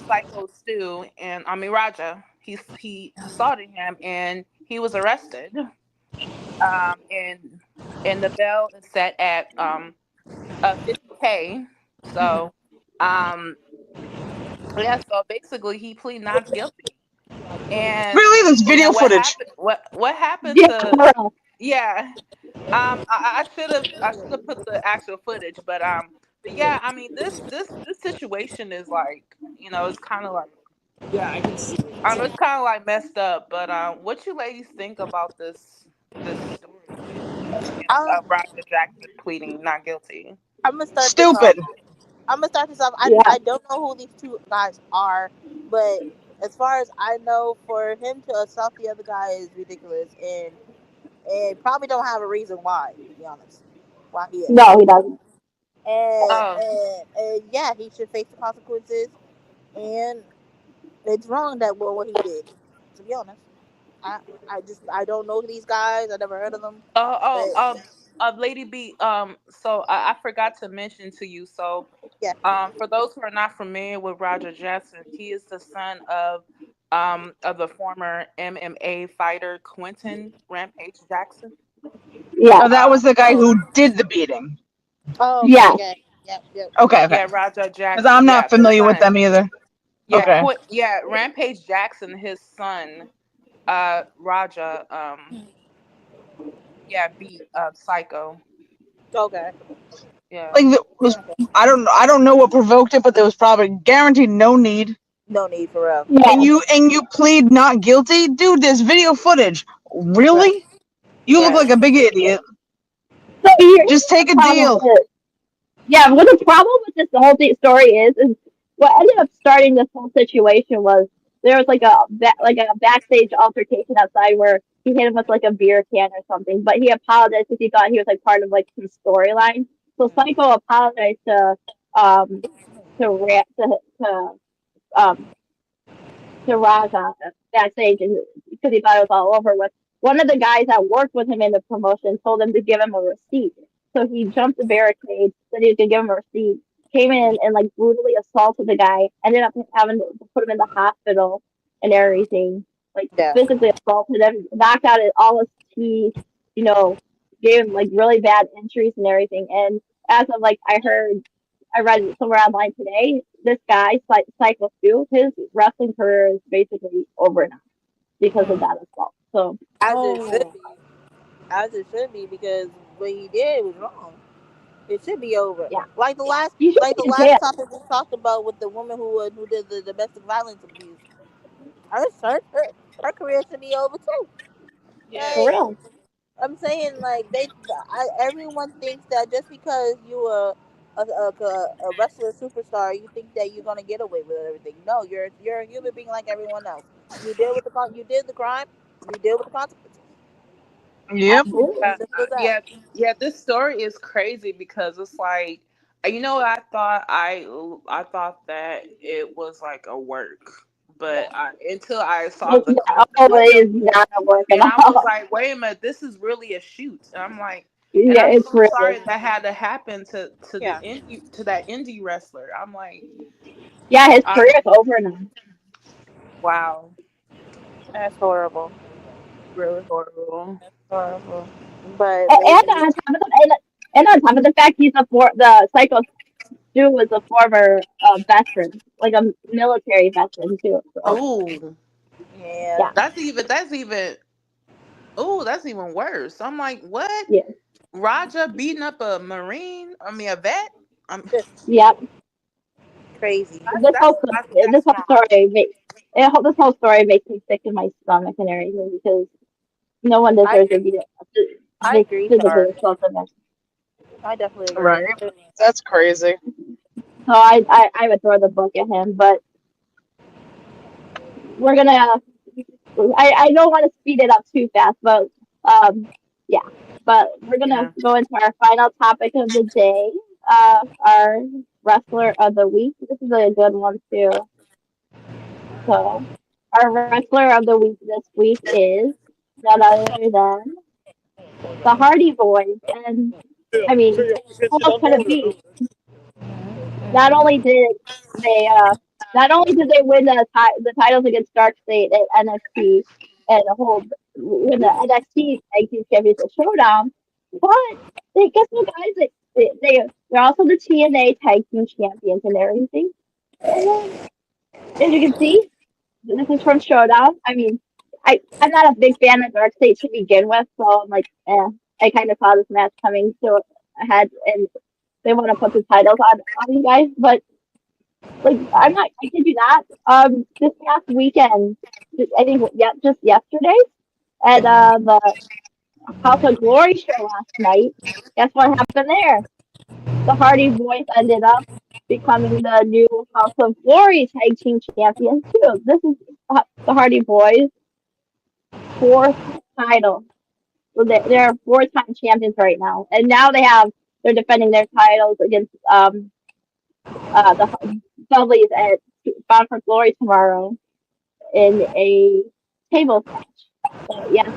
Psycho Stu and I mean Raja. He assaulted him and he was arrested. And the bail is set at 50K. So um yeah, so basically he pleaded not guilty. And Really, there's you know video footage. what happened Yeah, to girl. yeah. I should have put the actual footage, but yeah, I mean this situation is like, it's kind of like, I know it's kind of like messed up, but what you ladies think about this story with I'm, Roger Jackson pleading not guilty? I'm gonna start this off. Stupid. I'm gonna start this off. Yeah, I don't know who these two guys are, but as far as I know, for him to assault the other guy is ridiculous, and probably don't have a reason why. To be honest, why he no, he assaulted him, doesn't. Oh, and yeah, he should face the consequences, and it's wrong that what he did. To be honest, I I don't know these guys. I never heard of them, oh, but oh, Lady B. So I forgot to mention to you. So, yeah. for those who are not familiar with Roger Jackson, he is the son of the former MMA fighter Quentin Rampage Jackson. Yeah, Oh, that was the guy So who did the beating. Oh, okay, yeah, okay, yep, yep. Okay, okay. yeah, Roger Because Jackson. I'm Yeah, not the familiar with son. them either. Yeah, Okay. Rampage Jackson, his son, Raja, yeah, beat Psycho. Okay, Yeah. Like, it was, I don't know what provoked it, but there was probably guaranteed no need. no need for real. And yeah. you plead not guilty, dude. There's video footage. Right, Really? You look right. like a big idiot. So here's Just the take a problem deal. with it. Yeah, what the problem with this the whole story is what ended up starting this whole situation was there was like like a backstage altercation outside where he hit him with like a beer can or something, but he apologized because he thought he was like part of like some storyline. So Psycho apologized um to um to Raja backstage and because he thought it was all over with. One of the guys that worked with him in the promotion told him to give him a receipt. So he jumped the barricade, said he was gonna give him a receipt, came in and like brutally assaulted the guy, ended up having to put him in the hospital and everything. Like Yeah. physically assaulted him, knocked out all his teeth, you know, gave him like really bad injuries and everything. And as of like I heard I read somewhere online today. This guy, Cycle 2, his wrestling career is basically over now because of that as well. So As it should Oh, be. As it should be, because what he did was wrong. It should be over. yeah, you should Like the be in last jail topic we talked about with the woman who did the domestic violence abuse. Her career should be over too. yeah, for Like real. I'm saying, like everyone thinks that just because you are a wrestler superstar, you think that you're gonna get away with everything. No, you're a human being like everyone else. You did the crime. You deal with the consequences. Yep. Absolutely. yeah, Simple as that. yeah, yeah. This story is crazy because it's like, you know, I thought that it was like a work, but until I saw Well, the yeah, clip, the oh, video, it is not a work at and I was all. like, wait a minute, this is really a shoot. And I'm like, and Yeah, I'm it's so real. sorry that had to happen to the Yeah, indie to that indie wrestler. I'm like, Yeah, his I career is over now. wow, that's horrible. really horrible. That's horrible. But And ladies, on top of and on top of the fact the Psycho 2 was a former veteran, like a military veteran too. So Oh, yeah, yeah, that's even oh, that's even worse. I'm like, what? yeah, Raja beating up a marine? I mean, a vet? just yeah. crazy. This That's whole wrong. this whole story makes me sick in my stomach and everything because no one I deserves to be I this agree, physically Char. assaulted. I definitely agree. Right. That's crazy. So I would throw the book at him, but we're gonna. I don't want to speed it up too fast, but yeah. But we're gonna Yeah. go into our final topic of the day. Our wrestler of the week. This is a good one too. So our wrestler of the week this week is none other than the Hardy Boys, and I mean, who else could it be? Not only did they not only did they win the titles against Dark State at NXT and hold win the NXT Tag Team Championship Showdown, but they guess what guys they're also the TNA Tag Team Champions and everything. And then as you can see, this is from Showdown. I mean, I'm not a big fan of Dark State to begin with, so I'm like, I kind of saw this match coming so ahead, and they want to put the titles on you guys, but like I'm not. I kid you not. This past weekend, I think yeah, just yesterday at the House of Glory show last night. Guess what happened there? The Hardy Boys ended up becoming the new House of Glory Tag Team Champions too. This is the Hardy Boys' fourth title. So they're four-time champions right now, and now they're defending their titles against the Dudleys at Bound for Glory tomorrow in a tables match. So yes,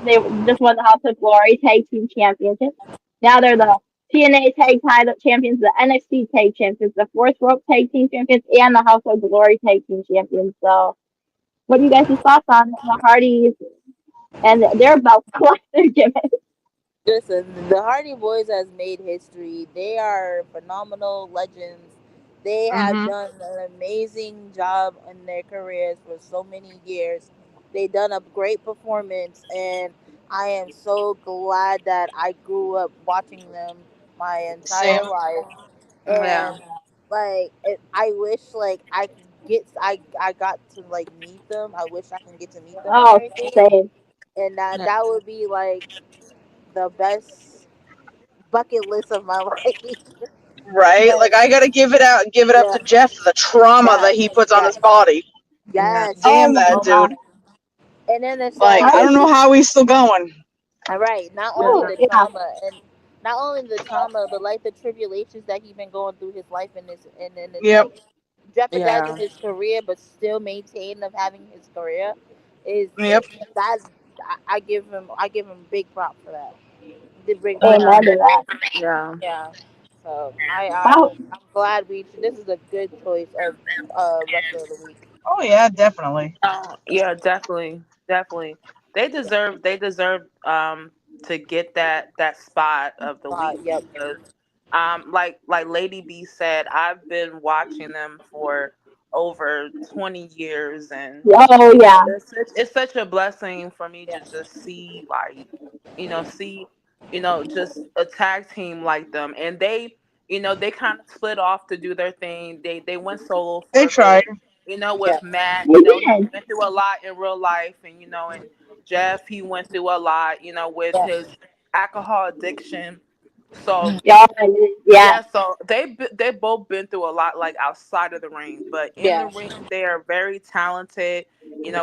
they just won the House of Glory Tag Team Championship. Now they're the TNA Tag Title Champions, the NXT Tag Champions, the Fourth Rope Tag Team Champions, and the House of Glory Tag Team Champions. So, what do you guys' thoughts on the Hardys and their belt collector gimmick? Listen, the Hardy Boys has made history. They are phenomenal legends. They have Mm-hmm. done an amazing job in their careers for so many years. They done a great performance, and I am so glad that I grew up watching them my Same. entire life. Yeah. And I wish like I got to like meet them. I wish I can get to meet them and Oh, everything, same. and Yeah. that would be like the best bucket list of my life. Right? But Like I gotta give it up yeah, to Jeff for the trauma that yes, he puts on his yes, body. Yeah. yes. Oh Damn my that dude. god. And then it's Like like I How don't is know he? how he's still going. all right, not only Oh, the yeah. trauma and not only the trauma, but like the tribulations that he's been going through his life and it's Yep. like jeopardizing Yeah. his career, but still maintaining of having his career is Yep. that I give him big props for that. Did big Yeah. props. Amen to that. Yeah. Yeah. So Wow. I'm glad we. This is a good choice of wrestler of the week. Oh yeah, definitely. Yeah, definitely. Definitely. They deserve to get that spot of the week Yep. because Like Lady B said, I've been watching them for over 20 years, and Oh yeah, it's such a blessing for me to Yeah. just see, like, see, just a tag team like them. And they kind of split off to do their thing. They went solo They for a tried. bit, with Matt. they He did. went through a lot in real life, and Jeff, he went through a lot, with Yeah. his alcohol addiction. So Yeah, yeah, yeah, so they both been through a lot, like outside of the ring, but in the Yeah. ring they are very talented.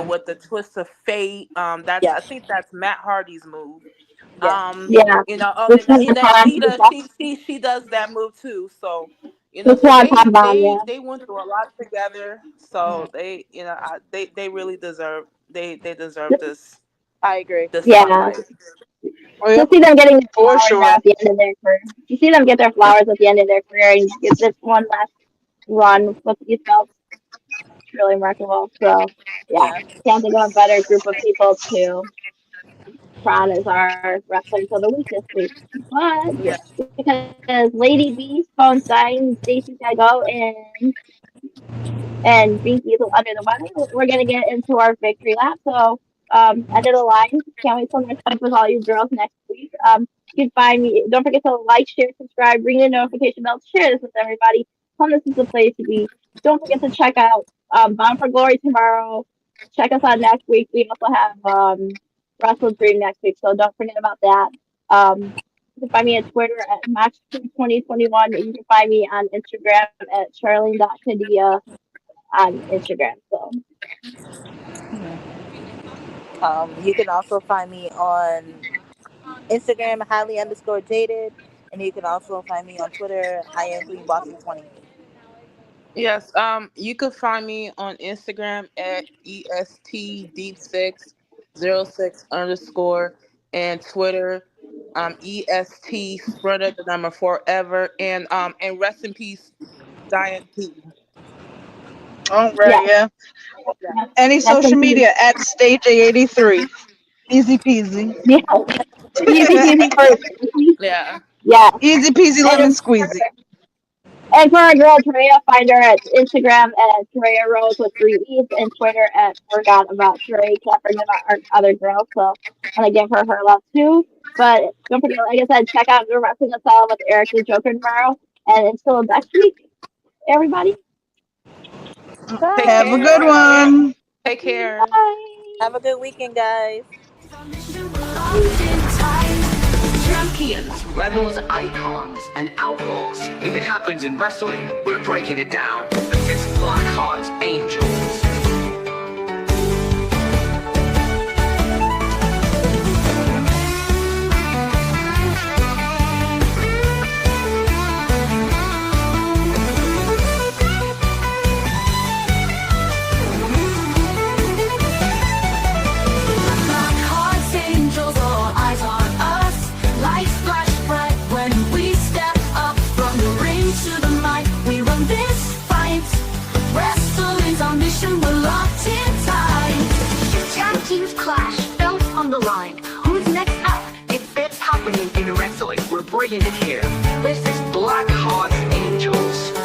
With the twist of fate, that's, Yeah. I think that's Matt Hardy's move. Yeah. yeah. And The swan pond, Lita, she does that move too. So the so swan pond bomb. Yeah, they went through a lot together. So they really they deserve I agree. this yeah. spotlight. Oh, You'll yep, see them getting their for flowers sure. at the end of their career. You see them get their flowers at the end of their career and get this one last run with these belts. It's really remarkable. So yeah, Yeah. can't think of a better group of people to crown as our wrestling for the week this week. But Yeah. because Lady B's phone signed, Stacy's gotta go, and Binky's under the weather, we're gonna get into our victory lap. So end of the line. Can't wait till next week with all you girls next week. You can find me. Don't forget to like, share, subscribe, ring the notification bell, share this with everybody. Tell them this is the place to be. Don't forget to check out Bound for Glory tomorrow. Check us out next week. We also have Wrestle Dream next week, so don't forget about that. You can find me at Twitter at Max2021. You can find me on Instagram at Charlene.Kadia on Instagram. So You can also find me on Instagram, highly_jaded, and you can also find me on Twitter, I am Queen Bossy 20. Yes, you can find me on Instagram at EST Deep606 and Twitter, EST Spreader the number forever, and rest in peace, Diane P. All right, yeah, yeah. Yeah. Any that's social in peace. media at StayJ83. Easy peasy. Yeah, easy peasy for Yeah. yeah. Easy peasy lemon And squeezy. and for our girl Drea, find her at Instagram at Drea Rose with 3 E's and Twitter at Forgot About Dre. Can't forget about our other girls. So I want to give her love too. But don't forget, like I said, check out the Wrestling Asylum with Eric the Joker tomorrow. And until next week, everybody, Take Have a Bye. care, good everybody. one. Take care. bye. Have a good weekend, guys. Champions, rebels, icons, and outlaws. If it happens in wrestling, we're breaking it down. It's Blackharts Angels. Blackharts Angels, all eyes on us. Lights flash bright when we step up from the ring to the mic. We run this fight. Wrestling's our mission, we're locked in tight. Tag teams clash, belts on the line. Who's next up? If it's happening in wrestling, we're bringing it here. This is Blackharts Angels.